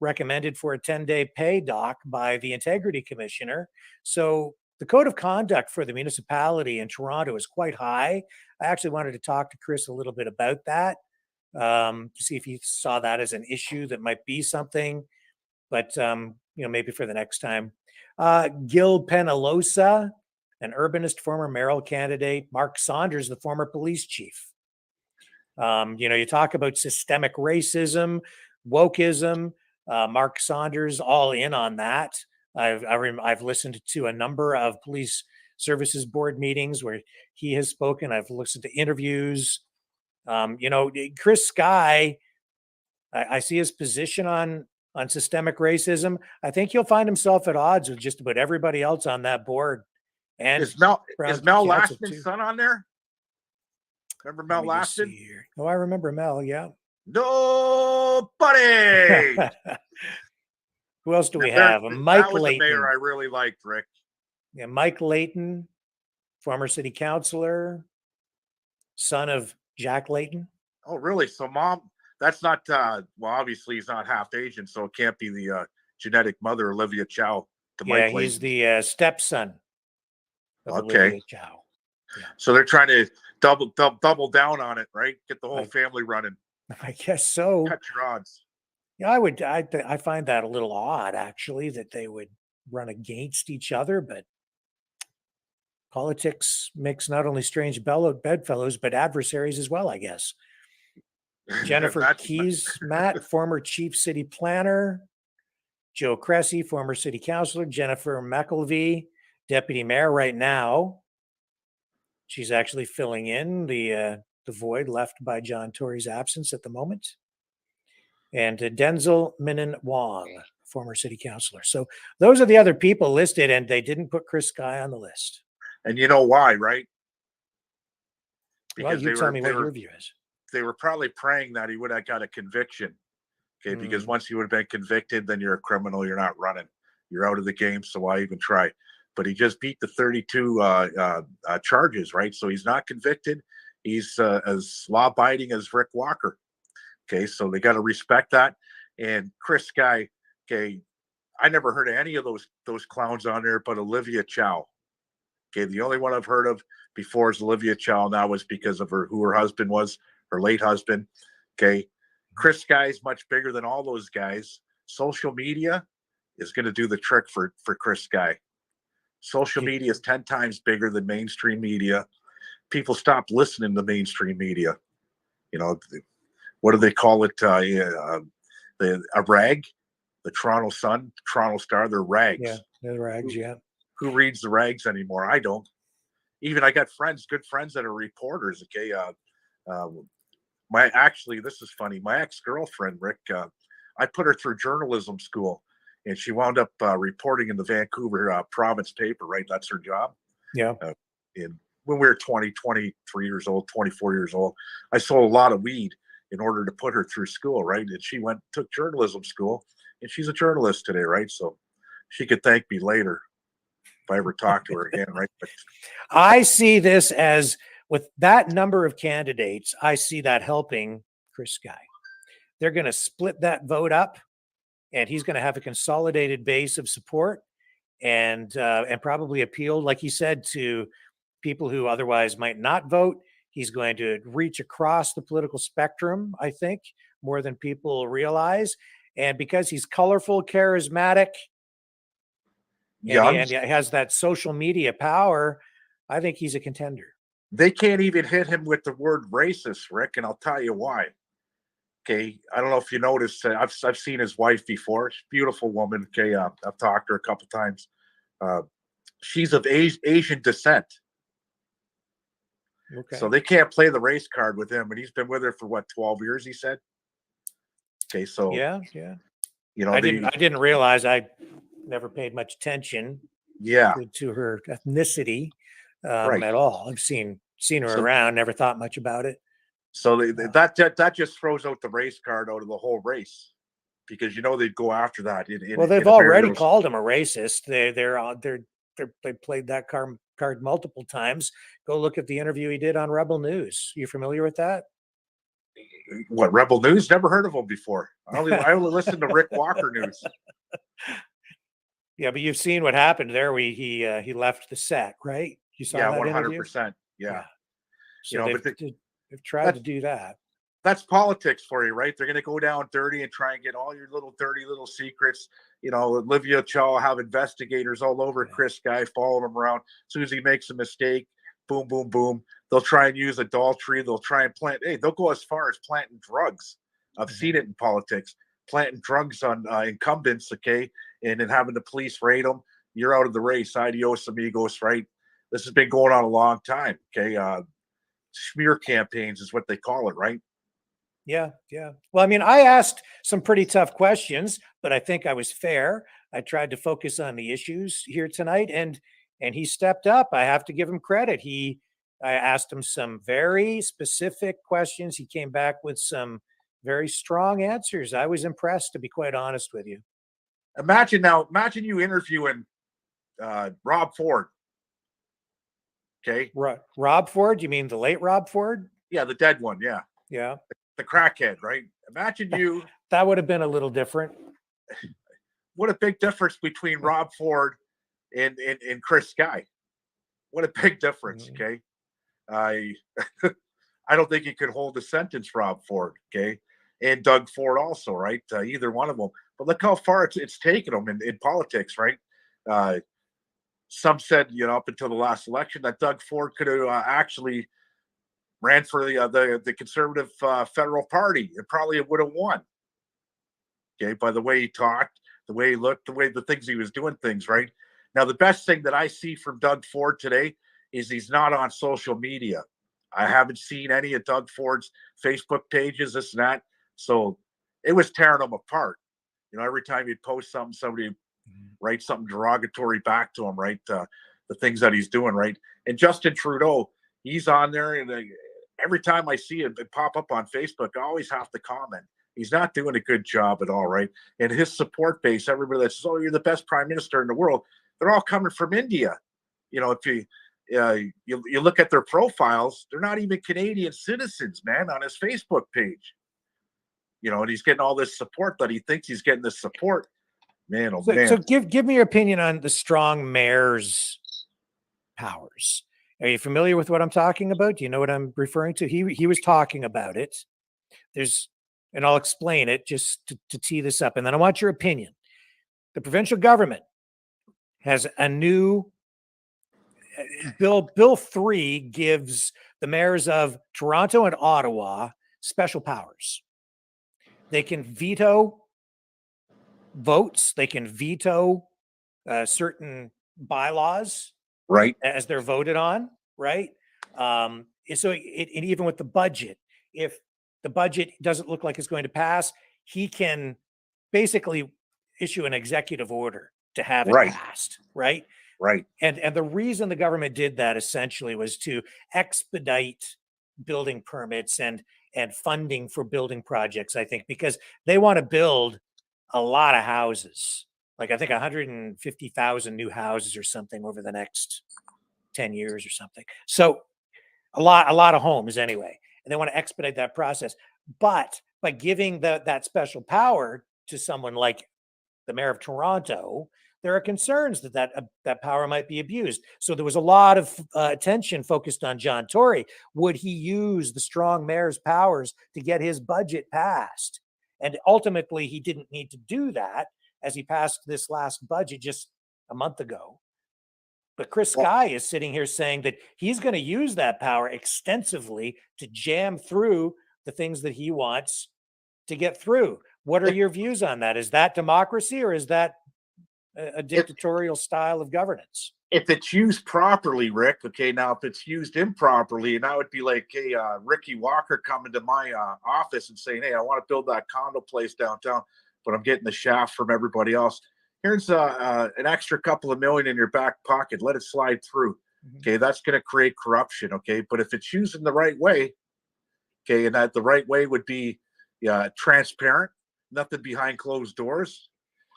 [SPEAKER 2] recommended for a 10-day pay dock by the Integrity Commissioner. So the code of conduct for the municipality in Toronto is quite high. I actually wanted to talk to Chris a little bit about that, to see if he saw that as an issue that might be something, but maybe for the next time. Gil Penalosa, an urbanist, former mayoral candidate. Mark Saunders, the former police chief. You talk about systemic racism, wokeism. Mark Saunders, all in on that. I've listened to a number of police services board meetings where he has spoken. I've listened to interviews. Chris Sky, I see his position on systemic racism. I think he'll find himself at odds with just about everybody else on that board. And
[SPEAKER 3] is Mel Lashman's son on there? Remember Mel Lashman?
[SPEAKER 2] Oh, I remember Mel. Yeah.
[SPEAKER 3] Nobody.
[SPEAKER 2] Who else do we have? Mike Layton.
[SPEAKER 3] Mayor I really liked, Rick.
[SPEAKER 2] Yeah, Mike Layton, former city councillor, son of Jack Layton.
[SPEAKER 3] Oh, really? So mom, that's not, obviously he's not half Asian, so it can't be the genetic mother, Olivia Chow.
[SPEAKER 2] Yeah, he's the stepson of Olivia Chow. Yeah.
[SPEAKER 3] So they're trying to double down on it, right? Get the whole family running.
[SPEAKER 2] I guess so.
[SPEAKER 3] Cut your odds.
[SPEAKER 2] Yeah, I find that a little odd, actually, that they would run against each other, but politics makes not only strange bedfellows, but adversaries as well, I guess. Jennifer Keys, Matt, former chief city planner. Joe Cressy, former city councillor. Jennifer McElvey, deputy mayor right now. She's actually filling in the void left by John Tory's absence at the moment. And Denzel Minan Wong, former city councilor. So those are the other people listed, and they didn't put Chris Sky on the list.
[SPEAKER 3] And you know why, right?
[SPEAKER 2] Well, you tell me what your view is.
[SPEAKER 3] They were probably praying that he would have got a conviction. Okay, because once he would have been convicted, then you're a criminal. You're not running. You're out of the game. So why even try? But he just beat the 32 charges, right? So he's not convicted. He's as law-abiding as Rick Walker. Okay, so they got to respect that. And Chris Sky, okay, I never heard of any of those clowns on there, but Olivia Chow. Okay, the only one I've heard of before is Olivia Chow. And that was because of who her husband was, her late husband. Okay, Chris Sky is much bigger than all those guys. Social media is going to do the trick for Chris Sky. Social media is 10 times bigger than mainstream media. People stopped listening to mainstream media. You know, what do they call it? A rag? The Toronto Sun, Toronto Star, they're rags.
[SPEAKER 2] Yeah, they're rags, yeah.
[SPEAKER 3] Who reads the rags anymore? I don't. Even I got good friends that are reporters, okay? This is funny. My ex-girlfriend, Rick, I put her through journalism school, and she wound up reporting in the Vancouver province paper, right? That's her job.
[SPEAKER 2] Yeah.
[SPEAKER 3] And when we were 23 years old, 24 years old, I sold a lot of weed in order to put her through school, right? And she took journalism school, and she's a journalist today, right? So she could thank me later if I ever talk to her again, right? But
[SPEAKER 2] I see this as, with that number of candidates, I see that helping Chris Sky. They're going to split that vote up, and he's going to have a consolidated base of support, and probably appeal, like he said, to people who otherwise might not vote. He's going to reach across the political spectrum, I think, more than people realize. And because he's colorful, charismatic, and he has that social media power, I think he's a contender.
[SPEAKER 3] They can't even hit him with the word racist, Rick, and I'll tell you why. Okay, I don't know if you noticed. I've seen his wife before. She's a beautiful woman. Okay, I've talked to her a couple times. She's of Asian descent.
[SPEAKER 2] Okay.
[SPEAKER 3] So they can't play the race card with him, and he's been with her for what, 12 years? He said. Okay, so
[SPEAKER 2] yeah.
[SPEAKER 3] You know,
[SPEAKER 2] I didn't realize. I never paid much attention.
[SPEAKER 3] Yeah.
[SPEAKER 2] To her ethnicity
[SPEAKER 3] Right.
[SPEAKER 2] at all. I've seen her around. Never thought much about it.
[SPEAKER 3] So that just throws out the race card out of the whole race, because you know they'd go after that.
[SPEAKER 2] Well, they've already called him a racist. They played that card multiple times. Go look at the interview he did on Rebel News. You familiar with that?
[SPEAKER 3] What, Rebel News? Never heard of him before. I only listen to Rick Walker News.
[SPEAKER 2] Yeah, but you've seen what happened there. He left the set, right? You saw that
[SPEAKER 3] 100%. Yeah.
[SPEAKER 2] So they've tried to do that.
[SPEAKER 3] That's politics for you, right? They're going to go down dirty and try and get all your little dirty little secrets. You know, Olivia Chow have investigators all over Chris Sky, following him around. As soon as he makes a mistake, boom, boom, boom. They'll try and use adultery. They'll try and they'll go as far as planting drugs. I've seen it in politics, planting drugs on incumbents, okay, and then having the police raid them. You're out of the race. Adios, amigos, right? This has been going on a long time, okay? Smear campaigns is what they call it, right?
[SPEAKER 2] Yeah. Well, I mean, I asked some pretty tough questions, but I think I was fair. I tried to focus on the issues here tonight, and he stepped up. I have to give him credit. I asked him some very specific questions. He came back with some very strong answers. I was impressed, to be quite honest with you.
[SPEAKER 3] Imagine you interviewing Rob Ford. Okay.
[SPEAKER 2] Rob Ford? You mean the late Rob Ford?
[SPEAKER 3] Yeah, the dead one. Yeah.
[SPEAKER 2] Yeah.
[SPEAKER 3] The crackhead, right? Imagine you.
[SPEAKER 2] That would have been a little different.
[SPEAKER 3] What a big difference between Rob Ford and Chris Sky. What a big difference. Okay. I don't think he could hold a sentence, Rob Ford. Okay. And Doug Ford also, right? Either one of them. But look how far it's taken them in politics, right? Some said, up until the last election, that Doug Ford could have actually ran for the Conservative Federal Party. It probably would have won. Okay, by the way he talked, the way he looked, the things he was doing things, right? Now, the best thing that I see from Doug Ford today is he's not on social media. I haven't seen any of Doug Ford's Facebook pages, this and that. So it was tearing him apart. You know, every time he'd post something, somebody write something derogatory back to him, right? The things that he's doing, right? And Justin Trudeau, he's on there, and every time I see it pop up on Facebook, I always have to comment. He's not doing a good job at all, right? And his support base, everybody that says, "Oh, you're the best prime minister in the world," they're all coming from India. You know, if you look at their profiles, they're not even Canadian citizens, man, on his Facebook page. You know, and he's getting all this support that he thinks he's getting this support. Man, oh man.
[SPEAKER 2] So give me your opinion on the strong mayor's powers. Are you familiar with what I'm talking about? Do you know what I'm referring to? He was talking about it. And I'll explain it just to tee this up. And then I want your opinion. The provincial government has a new Bill 3 gives the mayors of Toronto and Ottawa special powers. They can veto votes. They can veto certain bylaws,
[SPEAKER 3] right,
[SPEAKER 2] as they're voted on, right? So even with the budget, if the budget doesn't look like it's going to pass, he can basically issue an executive order to have it passed, right?
[SPEAKER 3] Right.
[SPEAKER 2] And the reason the government did that essentially was to expedite building permits and funding for building projects, I think, because they want to build a lot of houses, like I think 150,000 new houses or something over the next 10 years or something. So a lot of homes anyway, and they want to expedite that process. But by giving that special power to someone like the mayor of Toronto, there are concerns that power might be abused. So there was a lot of attention focused on John Tory. Would he use the strong mayor's powers to get his budget passed? And ultimately, he didn't need to do that, as he passed this last budget just a month ago. But Chris Sky is sitting here saying that he's going to use that power extensively to jam through the things that he wants to get through. What are your views on that? Is that democracy, or is that a dictatorial style of governance?
[SPEAKER 3] If it's used properly, Rick, okay, now if it's used improperly, and I would be like, hey, Ricky Walker coming to my office and saying, hey, I want to build that condo place downtown, but I'm getting the shaft from everybody else. Here's an extra couple of million in your back pocket. Let it slide through. Okay, that's going to create corruption. Okay, but if it's used in the right way, okay, and that the right way would be transparent, nothing behind closed doors.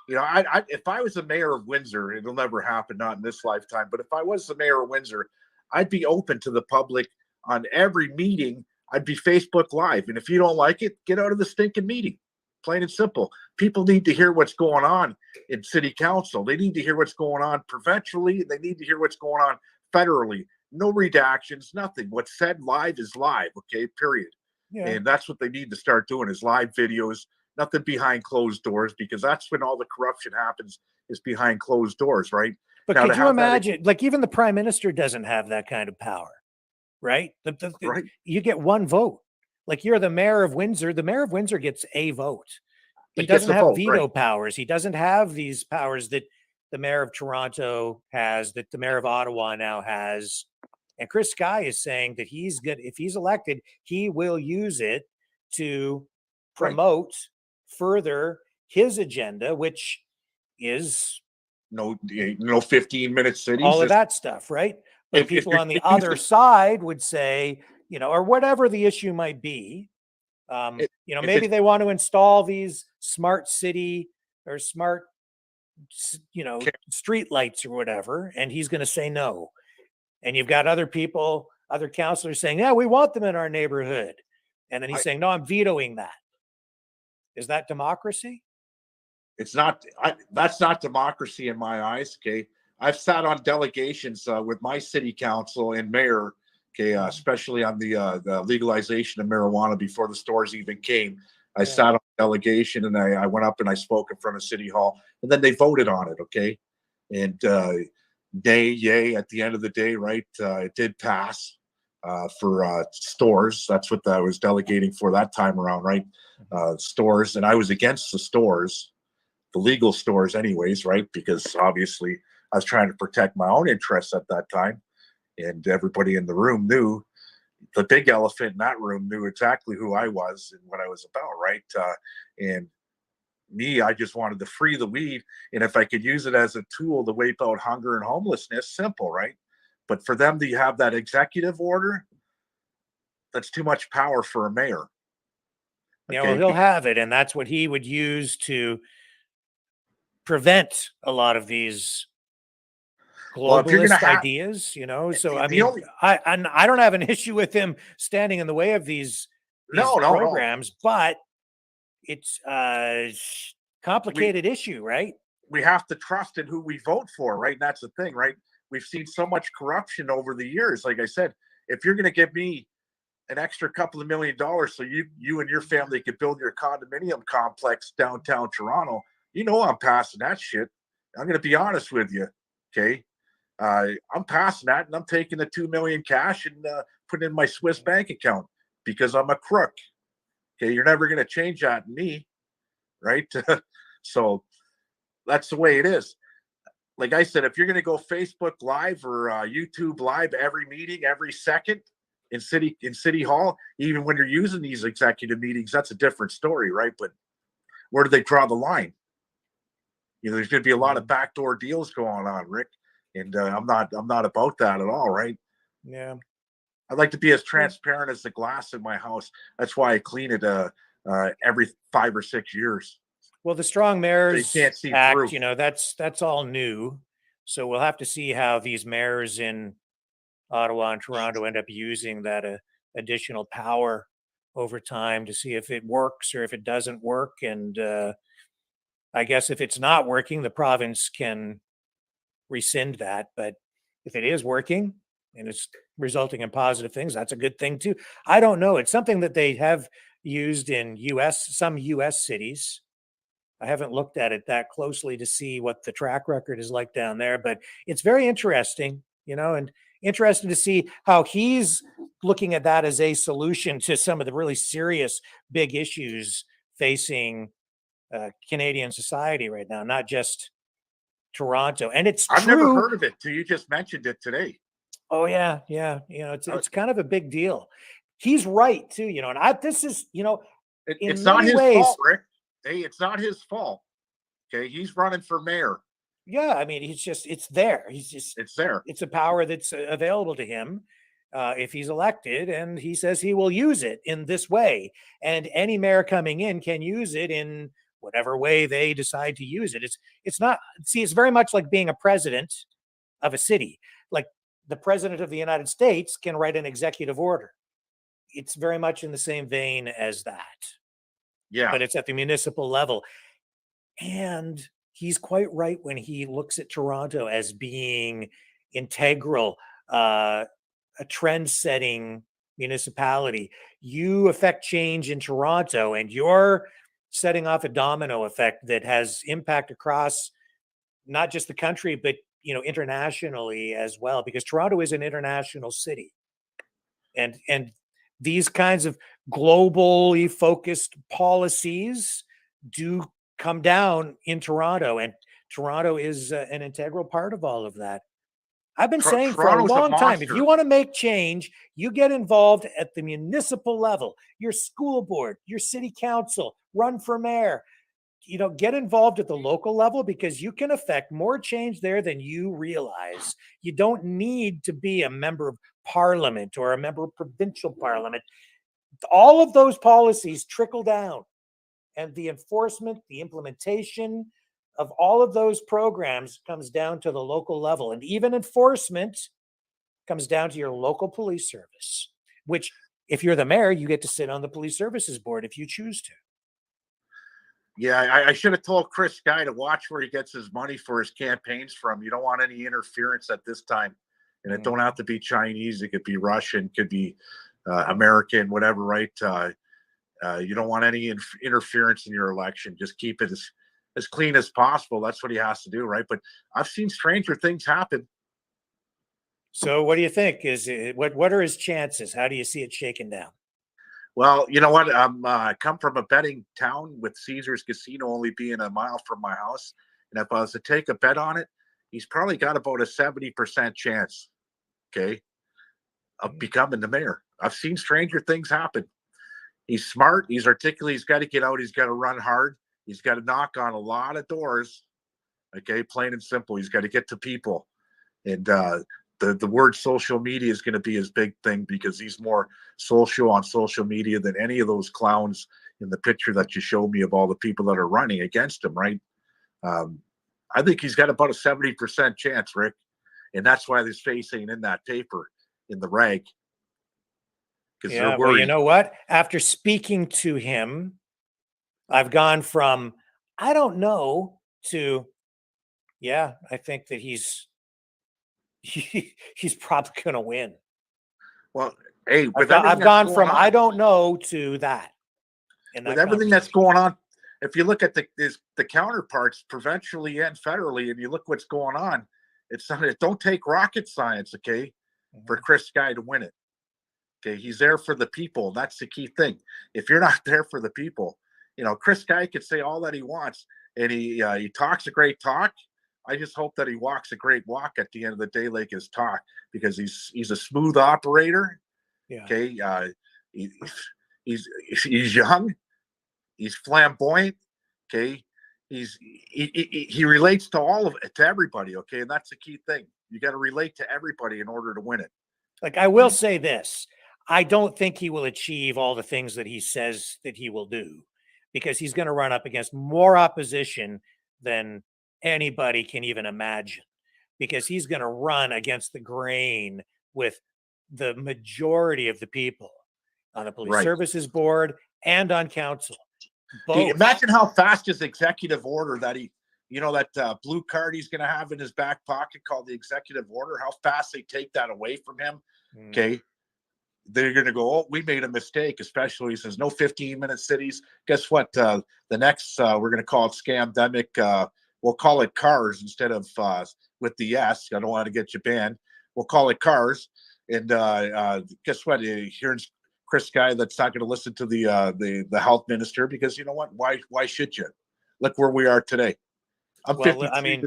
[SPEAKER 3] You know, if I was the mayor of Windsor, it'll never happen, not in this lifetime, but if I was the mayor of Windsor, I'd be open to the public on every meeting. I'd be Facebook Live. And if you don't like it, get out of the stinking meeting. Plain and simple. People need to hear what's going on in city council. They need to hear what's going on provincially. They need to hear what's going on federally. No redactions, nothing. What's said live is live, okay, period. Yeah. And that's what they need to start doing, is live videos. Nothing behind closed doors, because that's when all the corruption happens, is behind closed doors, right?
[SPEAKER 2] But now, could you imagine, like, even the prime minister doesn't have that kind of power, right?
[SPEAKER 3] Right.
[SPEAKER 2] You get one vote. Like, you're the mayor of Windsor. The mayor of Windsor gets a vote. He doesn't have veto powers. He doesn't have these powers that the mayor of Toronto has, that the mayor of Ottawa now has. And Chris Sky is saying that he's good. If he's elected, he will use it to promote further his agenda, which is
[SPEAKER 3] no 15-minute cities,
[SPEAKER 2] all of that stuff, right? But people on the other side would say, you know, or whatever the issue might be, you know, maybe they want to install these smart city or smart, you know, street lights or whatever, and he's going to say no. And you've got other people, other councillors saying, yeah, we want them in our neighborhood. And then he's saying, no, I'm vetoing that. Is that democracy?
[SPEAKER 3] It's not. That's not democracy in my eyes. Okay, I've sat on delegations with my city council and mayor. Okay, especially on the legalization of marijuana before the stores even came. I sat on delegation, and I went up and I spoke in front of City Hall, and then they voted on it. Okay, and yay at the end of the day, right? It did pass for stores. That's what I was delegating for that time around, right? Stores, and I was against the stores, the legal stores anyways, right? Because obviously I was trying to protect my own interests at that time, and everybody in the room knew, the big elephant in that room knew exactly who I was and what I was about, right? And Me, I just wanted to free the weed, and if I could use it as a tool to wipe out hunger and homelessness, simple, right? But for them to have that executive order, that's too much power for a mayor.
[SPEAKER 2] Yeah, well, he'll have it, and that's what he would use to prevent a lot of these globalist ideas, you know. So I mean, I don't have an issue with him standing in the way of these programs, but it's a complicated issue, right?
[SPEAKER 3] We have to trust in who we vote for, right? And that's the thing, right? We've seen so much corruption over the years. Like I said, if you're going to give me an extra couple of $1 million so you and your family could build your condominium complex downtown Toronto, you know I'm passing that shit. I'm going to be honest with you, okay? I'm passing that, and I'm taking the $2 million cash and putting it in my Swiss bank account because I'm a crook. Okay, you're never going to change that in me, right? So that's the way it is. Like I said, if you're going to go Facebook Live or YouTube Live every meeting, every second in City Hall, even when you're using these executive meetings, that's a different story, right? But where do they draw the line? You know, there's going to be a lot of backdoor deals going on, Rick, and I'm not about that at all, right?
[SPEAKER 2] Yeah.
[SPEAKER 3] I'd like to be as transparent as the glass in my house. That's why I clean it every 5 or 6 years.
[SPEAKER 2] Well, the Strong Mayors Act,
[SPEAKER 3] through.
[SPEAKER 2] you know, that's all new. So we'll have to see how these mayors in Ottawa and Toronto end up using that additional power over time to see if it works or if it doesn't work. And I guess if it's not working, the province can rescind that. But if it is working and it's resulting in positive things, that's a good thing too. I don't know. It's something that they have used in some US cities. I haven't looked at it that closely to see what the track record is like down there, but it's very interesting, you know, and interesting to see how he's looking at that as a solution to some of the really serious big issues facing Canadian society right now, not just Toronto. And it's
[SPEAKER 3] I've
[SPEAKER 2] true.
[SPEAKER 3] never heard of it till you just mentioned it today.
[SPEAKER 2] Oh yeah. You know, it's kind of a big deal. He's right too, you know, and this is, you know,
[SPEAKER 3] it's not his fault, Rick. Hey, it's not his fault. Okay, he's running for mayor.
[SPEAKER 2] Yeah, I mean, it's there. It's there. It's a power that's available to him if he's elected, and he says he will use it in this way. And any mayor coming in can use it in whatever way they decide to use it. It's not. See, it's very much like being a president of a city. Like the president of the United States can write an executive order. It's very much in the same vein as that.
[SPEAKER 3] Yeah.
[SPEAKER 2] But it's at the municipal level. And he's quite right when he looks at Toronto as being integral, a trend-setting municipality. You affect change in Toronto, and you're setting off a domino effect that has impact across not just the country, but you know, internationally as well, because Toronto is an international city. And these kinds of globally focused policies do come down in Toronto, and Toronto is an integral part of all of that. I've been saying for a long time, if you want to make change, you get involved at the municipal level, your school board, your city council, run for mayor, you know, get involved at the local level because you can affect more change there than you realize. You don't need to be a member of parliament or a member of provincial parliament. All of those policies trickle down, and the enforcement, the implementation of all of those programs comes down to the local level. And even enforcement comes down to your local police service, which if you're the mayor, you get to sit on the police services board if you choose to.
[SPEAKER 3] Yeah, I should have told Chris Guy to watch where he gets his money for his campaigns from. You don't want any interference at this time. And it don't have to be Chinese. It could be Russian, could be American, whatever, right? You don't want any interference in your election. Just keep it as clean as possible. That's what he has to do, right? But I've seen stranger things happen.
[SPEAKER 2] So what do you think? What are his chances? How do you see it shaking down?
[SPEAKER 3] Well, you know what? I come from a betting town with Caesars Casino only being a mile from my house. And if I was to take a bet on it, he's probably got about a 70% chance, okay, of becoming the mayor. I've seen stranger things happen. He's smart. He's articulate. He's got to get out. He's got to run hard. He's got to knock on a lot of doors. Okay, plain and simple. He's got to get to people. And the word social media is going to be his big thing, because he's more social on social media than any of those clowns in the picture that you showed me of all the people that are running against him, right? I think he's got about a 70% chance, Rick. And that's why his face ain't in that paper, in the rag.
[SPEAKER 2] Yeah, well, you know what? After speaking to him, I've gone from, I don't know, to, yeah, I think that he's probably going to win.
[SPEAKER 3] Well, hey,
[SPEAKER 2] I've gone from I don't know to that.
[SPEAKER 3] With everything that's going on, if you look at the counterparts provincially and federally, and you look what's going on, it don't take rocket science, okay, for Chris Guy to win it. Okay, he's there for the people. That's the key thing. If you're not there for the people, Chris Guy could say all that he wants, and he talks a great talk. I just hope that he walks a great walk at the end of the day, like his talk, because he's a smooth operator.
[SPEAKER 2] Yeah.
[SPEAKER 3] Okay. He's young. He's flamboyant. Okay. He relates to all of it, to everybody. Okay. And that's the key thing. You got to relate to everybody in order to win it.
[SPEAKER 2] Like, I will say this. I don't think he will achieve all the things that he says that he will do, because he's going to run up against more opposition than anybody can even imagine, because he's going to run against the grain with the majority of the people on the police services board and on council.
[SPEAKER 3] Both. Imagine how fast his executive order that that blue card he's going to have in his back pocket called the executive order, how fast they take that away from him. Okay. They're going to go, oh, we made a mistake, especially since no 15-minute cities. Guess what? The next, we're going to call it scamdemic. We'll call it cars instead of with the S. I don't want to get you banned. We'll call it cars. And guess what? Here's Chris Guy that's not going to listen to the health minister, because you know what? Why should you? Look where we are today. I'm 53.
[SPEAKER 2] I mean,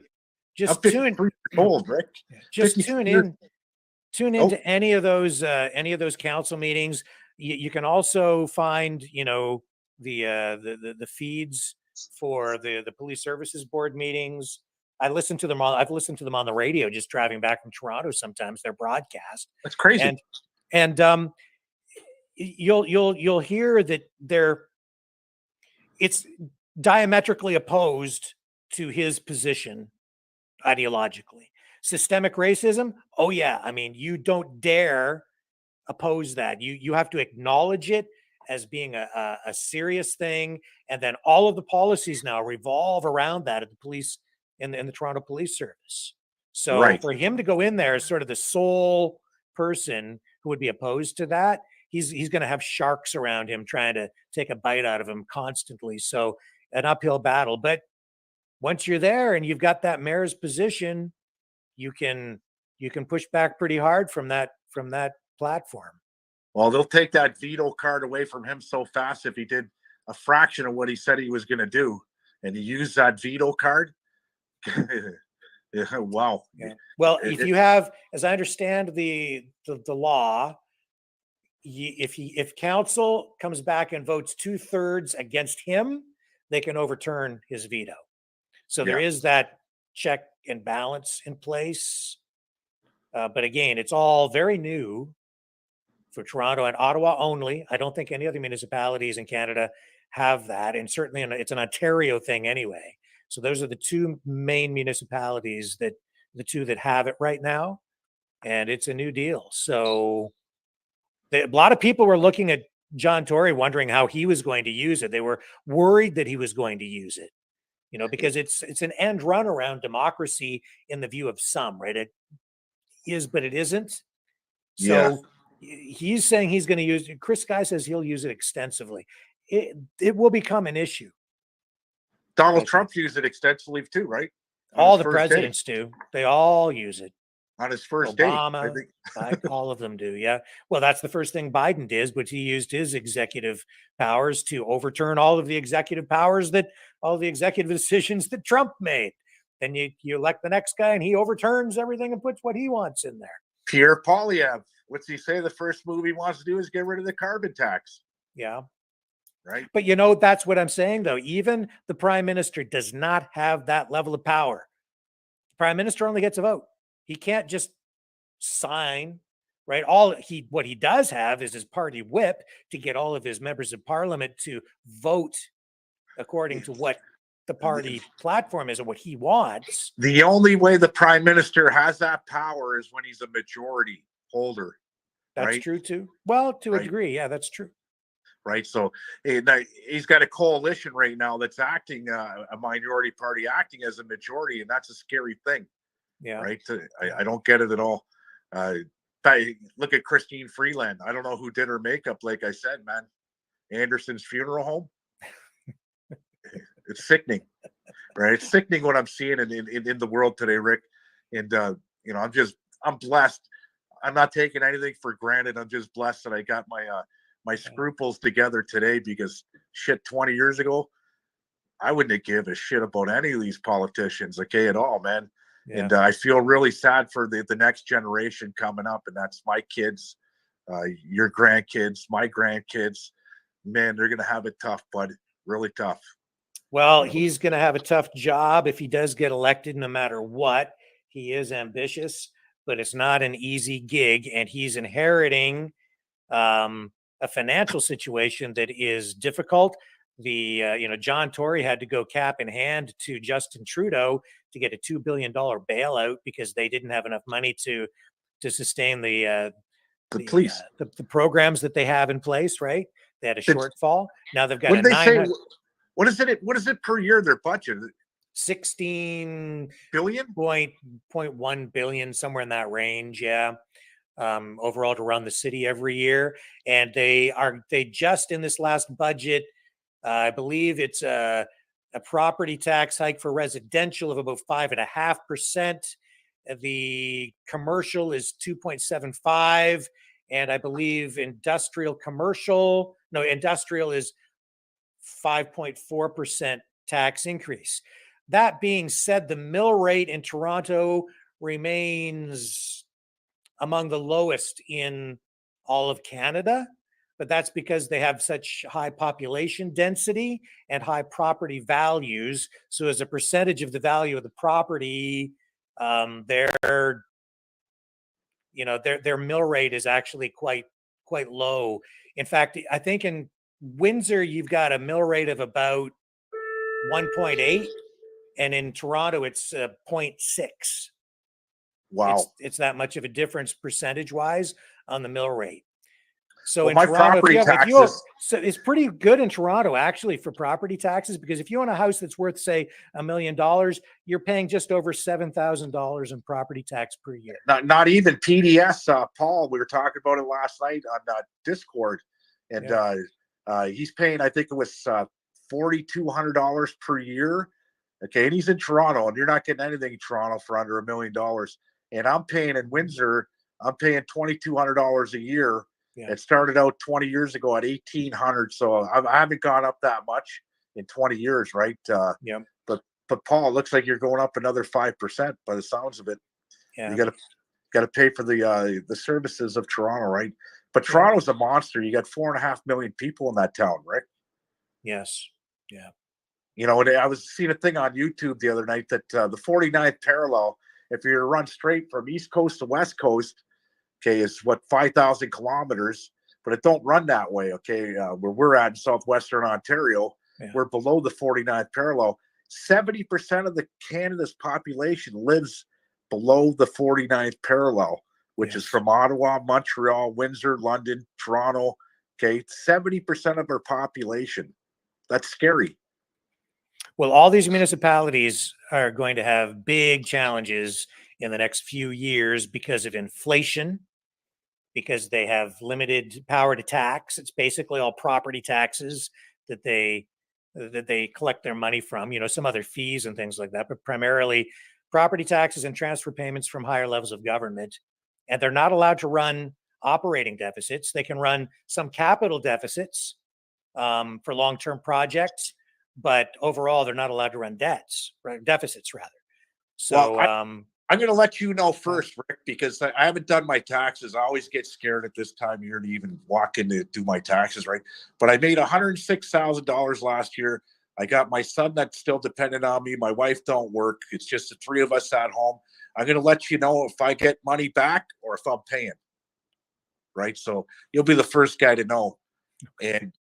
[SPEAKER 3] just tune old, Rick.
[SPEAKER 2] Just tune into any of those council meetings. You can also find the feeds for the police services board meetings. I've listened to them on the radio just driving back from Toronto. Sometimes they're broadcast.
[SPEAKER 3] That's crazy.
[SPEAKER 2] And you'll hear that it's diametrically opposed to his position ideologically. Systemic racism, oh yeah, I mean, you don't dare oppose that. You have to acknowledge it as being a serious thing, and then all of the policies now revolve around that at the police in the Toronto Police Service. So for him to go in there as sort of the sole person who would be opposed to that, he's going to have sharks around him trying to take a bite out of him constantly. So an uphill battle. But once you're there and you've got that mayor's position, you can push back pretty hard from that platform.
[SPEAKER 3] Well, they'll take that veto card away from him so fast if he did a fraction of what he said he was going to do, and he used that veto card. Wow.
[SPEAKER 2] Yeah. Well, if you have, as I understand the law, if council comes back and votes 2/3 against him, they can overturn his veto. So there is that check and balance in place. But again, it's all very new for Toronto and Ottawa only. I don't think any other municipalities in Canada have that. And certainly it's an Ontario thing anyway. So those are the two main municipalities that have it right now. And it's a new deal. So a lot of people were looking at John Tory wondering how he was going to use it. They were worried that he was going to use it, because it's an end run around democracy in the view of some, right? It is, but it isn't. So he's saying he's going to use it. Chris Guy says he'll use it extensively. It will become an issue.
[SPEAKER 3] Donald Trump used it extensively too, right?
[SPEAKER 2] All the presidents do. They all use it.
[SPEAKER 3] On his first
[SPEAKER 2] Obama,
[SPEAKER 3] date, I think.
[SPEAKER 2] all of them do. Yeah. Well, that's the first thing Biden did, but he used his executive powers to overturn all of the executive decisions that Trump made. Then you elect the next guy and he overturns everything and puts what he wants in there.
[SPEAKER 3] Pierre Poilievre, what's he say? The first move he wants to do is get rid of the carbon tax.
[SPEAKER 2] Yeah.
[SPEAKER 3] right?
[SPEAKER 2] But that's what I'm saying, though. Even the prime minister does not have that level of power. The prime minister only gets a vote. He can't just sign, right? What he does have is his party whip to get all of his members of parliament to vote according to what the party platform is and what he wants.
[SPEAKER 3] The only way the prime minister has that power is when he's a majority holder.
[SPEAKER 2] That's
[SPEAKER 3] right?
[SPEAKER 2] true too. Well, to a
[SPEAKER 3] Right.
[SPEAKER 2] degree, yeah, that's true.
[SPEAKER 3] Right. So he's got a coalition right now that's acting, a minority party acting as a majority, and that's a scary thing.
[SPEAKER 2] Yeah.
[SPEAKER 3] Right. I don't get it at all. Look at Christine Freeland. I don't know who did her makeup. Like I said, man, Anderson's funeral home. It's sickening, right? It's sickening what I'm seeing in the world today, Rick. And I'm blessed. I'm not taking anything for granted. I'm just blessed that I got my scruples together today, because 20 years ago, I wouldn't give a shit about any of these politicians, okay, at all, man.
[SPEAKER 2] Yeah.
[SPEAKER 3] And I feel really sad for the next generation coming up, and that's my kids, your grandkids, my grandkids. Man, they're going to have it tough, bud, really tough.
[SPEAKER 2] Well, he's going to have a tough job if he does get elected, no matter what. He is ambitious, but it's not an easy gig, and he's inheriting a financial situation that is difficult. John Tory had to go cap in hand to Justin Trudeau to get a $2 billion bailout because they didn't have enough money to sustain the
[SPEAKER 3] police,
[SPEAKER 2] the programs that they have in place. Right, they had a shortfall. Now they've got
[SPEAKER 3] what
[SPEAKER 2] a
[SPEAKER 3] did they say? What is it per year? Their budget?
[SPEAKER 2] 16
[SPEAKER 3] billion,
[SPEAKER 2] 0.1 billion, somewhere in that range. Yeah. Overall to run the city every year. And they just in this last budget, I believe it's a property tax hike for residential of about 5.5%. The commercial is 2.75. And I believe industrial is 5.4% tax increase. That being said, the mill rate in Toronto remains among the lowest in all of Canada, but that's because they have such high population density and high property values. So as a percentage of the value of the property, their mill rate is actually quite low. In fact, I think in Windsor, you've got a mill rate of about 1.8, and in Toronto, it's 0.6.
[SPEAKER 3] Wow.
[SPEAKER 2] It's that much of a difference percentage-wise on the mill rate. So in
[SPEAKER 3] my
[SPEAKER 2] Toronto,
[SPEAKER 3] taxes,
[SPEAKER 2] so it's pretty good in Toronto, actually, for property taxes, because if you own a house that's worth, say, $1 million, you're paying just over $7,000 in property tax per year.
[SPEAKER 3] Not even PDS, Paul. We were talking about it last night on Discord, and he's paying, I think it was $4,200 per year. Okay, and he's in Toronto, and you're not getting anything in Toronto for under $1 million. And I'm paying in Windsor, I'm paying $2,200 a year. Yeah. It started out 20 years ago at $1,800, so I haven't gone up that much in 20 years, right?
[SPEAKER 2] Yeah.
[SPEAKER 3] But Paul, it looks like you're going up another 5% by the sounds of it. Yeah. You got to pay for the services of Toronto, right? But Toronto's a monster. You got 4.5 million people in that town, right?
[SPEAKER 2] Yes. Yeah.
[SPEAKER 3] And I was seeing a thing on YouTube the other night that the 49th parallel, if you're to run straight from East Coast to West Coast, okay, is 5,000 kilometers, but it don't run that way. Okay, where we're at in southwestern Ontario, we're below the 49th parallel. 70% of the Canada's population lives below the 49th parallel, which is from Ottawa, Montreal, Windsor, London, Toronto. Okay, 70% of our population. That's scary.
[SPEAKER 2] Well, all these municipalities are going to have big challenges in the next few years because of inflation, because they have limited power to tax. It's basically all property taxes that they collect their money from, some other fees and things like that, but primarily property taxes and transfer payments from higher levels of government. And they're not allowed to run operating deficits. They can run some capital deficits for long-term projects, but overall they're not allowed to run deficits rather. So
[SPEAKER 3] I I'm going to let you know first, Rick, because I haven't done my taxes. I always get scared at this time of year to even walk in to do my taxes, right? But I made $106,000 last year. I got my son that's still dependent on me. My wife don't work. It's just the three of us at home. I'm going to let you know if I get money back or if I'm paying, right? So you'll be the first guy to know. And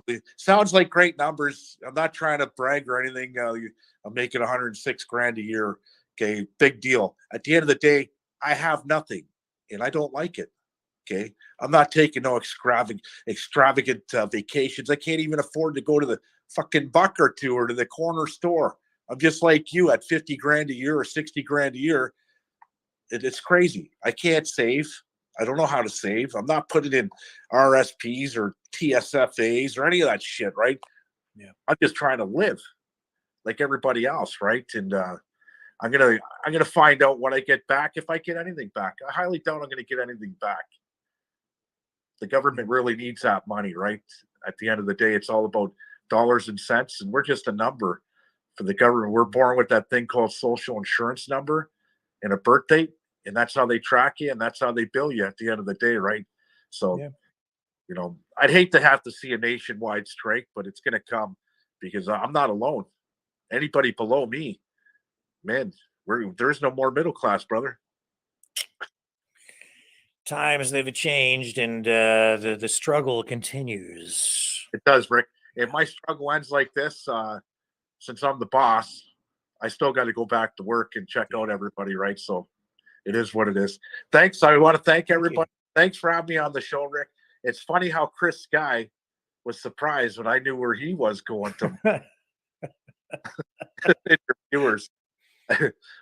[SPEAKER 3] it sounds like great numbers. I'm not trying to brag or anything. I'm making 106 grand a year. Okay, big deal. At the end of the day, I have nothing, and I don't like it. Okay, I'm not taking no extravagant vacations. I can't even afford to go to the fucking Buck or two or to the corner store. I'm just like you at 50 grand a year or 60 grand a year. It's crazy. I can't save. I don't know how to save. I'm not putting in RSPs or TSFAs or any of that shit, right?
[SPEAKER 2] Yeah.
[SPEAKER 3] I'm just trying to live like everybody else, right? And I'm gonna find out what I get back if I get anything back. I highly doubt I'm gonna get anything back. The government really needs that money, right? At the end of the day, it's all about dollars and cents, and we're just a number for the government. We're born with that thing called social insurance number and a birth date, and that's how they track you, and that's how they bill you at the end of the day, right? So, you know, I'd hate to have to see a nationwide strike, but it's going to come because I'm not alone. Anybody below me, man, there's no more middle class, brother.
[SPEAKER 2] Times they've changed, and the struggle continues.
[SPEAKER 3] It does, Rick. If my struggle ends like this, since I'm the boss, I still got to go back to work and check out everybody, right? So it is what it is. Thanks. I want to thank everybody. Thanks for having me on the show, Rick. It's funny how Chris Sky was surprised when I knew where he was going to interviewers.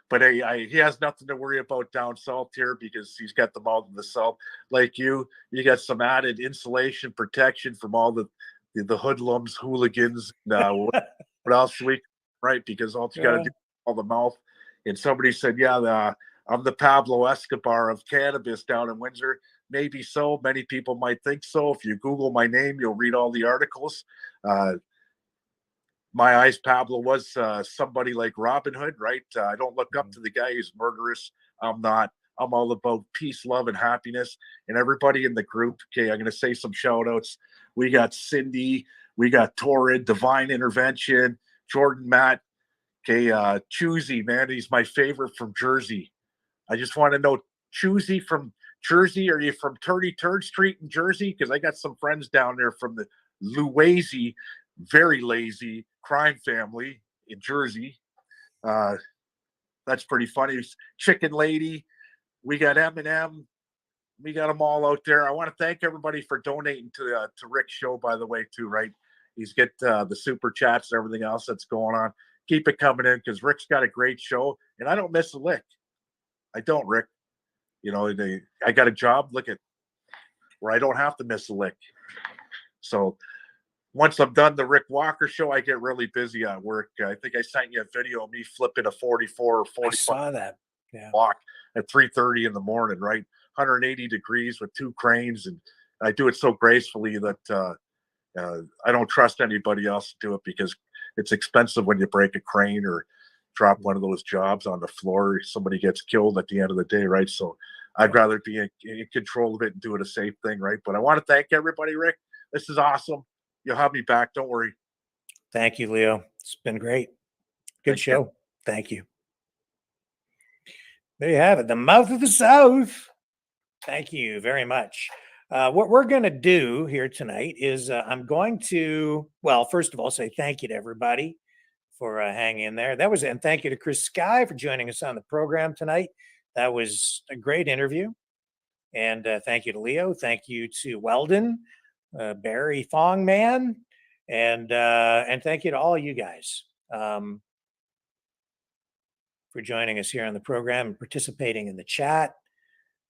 [SPEAKER 3] But he has nothing to worry about down south here because he's got them all in the south. Like you got some added insulation protection from all the hoodlums, hooligans, what else we right? Because all you got to do is all the mouth. And somebody said, "Yeah, I'm the Pablo Escobar of cannabis down in Windsor." Maybe so. Many people might think so. If you Google my name, you'll read all the articles. My eyes, Pablo was somebody like Robin Hood, right? I don't look up to the guy who's murderous. I'm not. I'm all about peace, love, and happiness. And everybody in the group, okay, I'm going to say some shout outs. We got Cindy, we got Torrid, Divine Intervention, Jordan, Matt, okay, Choosy, man, he's my favorite from Jersey. I just want to know, Choosy from Jersey, are you from 33rd Street in Jersey? Because I got some friends down there from the Luazy, very lazy crime family in Jersey. That's pretty funny. Chicken Lady, we got Eminem, we got them all out there. I want to thank everybody for donating to Rick's show, by the way, too, right? He's get the super chats and everything else that's going on. Keep it coming in because Rick's got a great show, and I don't miss a lick. I don't, Rick. You know, I got a job, look at where I don't have to miss a lick. So once I'm done the Rick Walker show, I get really busy at work. I think I sent you a video of me flipping a 44 or 45
[SPEAKER 2] I saw that. Yeah.
[SPEAKER 3] walk at 3:30 in the morning, right? 180 degrees with two cranes. And I do it so gracefully that I don't trust anybody else to do it because it's expensive when you break a crane or drop one of those jobs on the floor. Somebody gets killed at the end of the day, right? So I'd rather be in control of it and do it a safe thing, right? But I want to thank everybody, Rick. This is awesome. You'll have me back. Don't worry.
[SPEAKER 2] Thank you, Leo. It's been great. Good show. Thank you. There you have it. The mouth of the South. Thank you very much. What we're going to do here tonight is I'm going to, well, first of all, say thank you to everybody for hanging in there. And thank you to Chris Sky for joining us on the program tonight. That was a great interview. And thank you to Leo. Thank you to Weldon, Barrie, Thong Man, and thank you to all you guys for joining us here on the program and participating in the chat.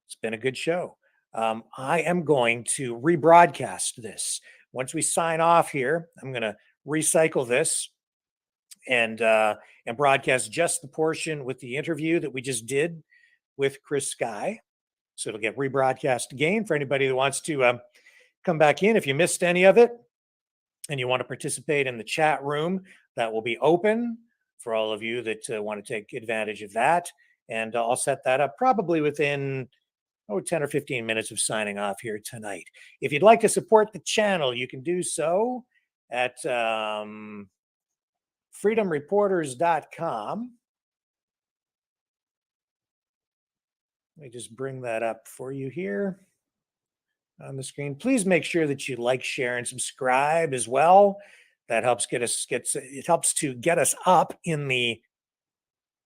[SPEAKER 2] It's been a good show. I am going to rebroadcast this. Once we sign off here, I'm going to recycle this and broadcast just the portion with the interview that we just did with Chris Sky. So it'll get rebroadcast again for anybody that wants to come back in. If you missed any of it and you want to participate in the chat room, that will be open for all of you that want to take advantage of that. And I'll set that up probably within 10 or 15 minutes of signing off here tonight. If you'd like to support the channel, you can do so at freedomreporters.com. Let me just bring that up for you here on the screen. Please make sure that you like, share, and subscribe as well. That helps it helps to get us up in the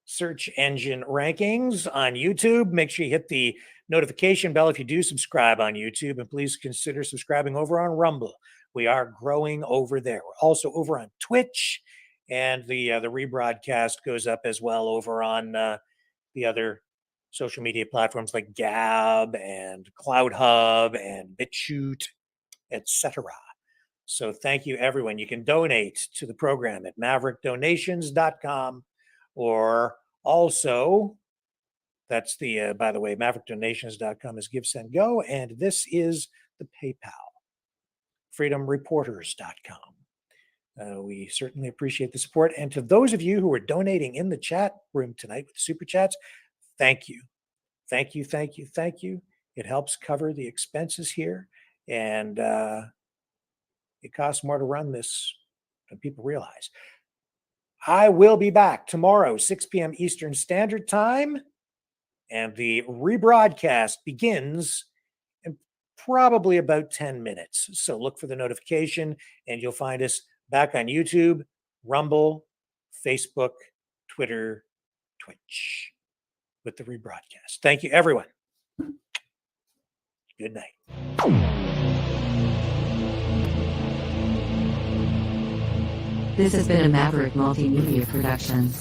[SPEAKER 2] search engine rankings on YouTube. Make sure you hit the notification bell if you do subscribe on YouTube, and please consider subscribing over on Rumble. We are growing over there. We're also over on Twitch, and the rebroadcast goes up as well over on the other social media platforms like Gab and Clouthub and Bitchute, etc. So thank you, everyone. You can donate to the program at maverickdonations.com, or also, that's the, by the way, maverickdonations.com is Give, Send, Go, and this is the PayPal, freedomreporters.com. We certainly appreciate the support. And to those of you who are donating in the chat room tonight with Super Chats, thank you. Thank you, thank you, thank you. It helps cover the expenses here, and it costs more to run this than people realize. I will be back tomorrow, 6 p.m. Eastern Standard Time, and the rebroadcast begins in probably about 10 minutes. So look for the notification, and you'll find us back on YouTube, Rumble, Facebook, Twitter, Twitch with the rebroadcast. Thank you, everyone. Good night.
[SPEAKER 6] This has been a Maverick Multimedia production.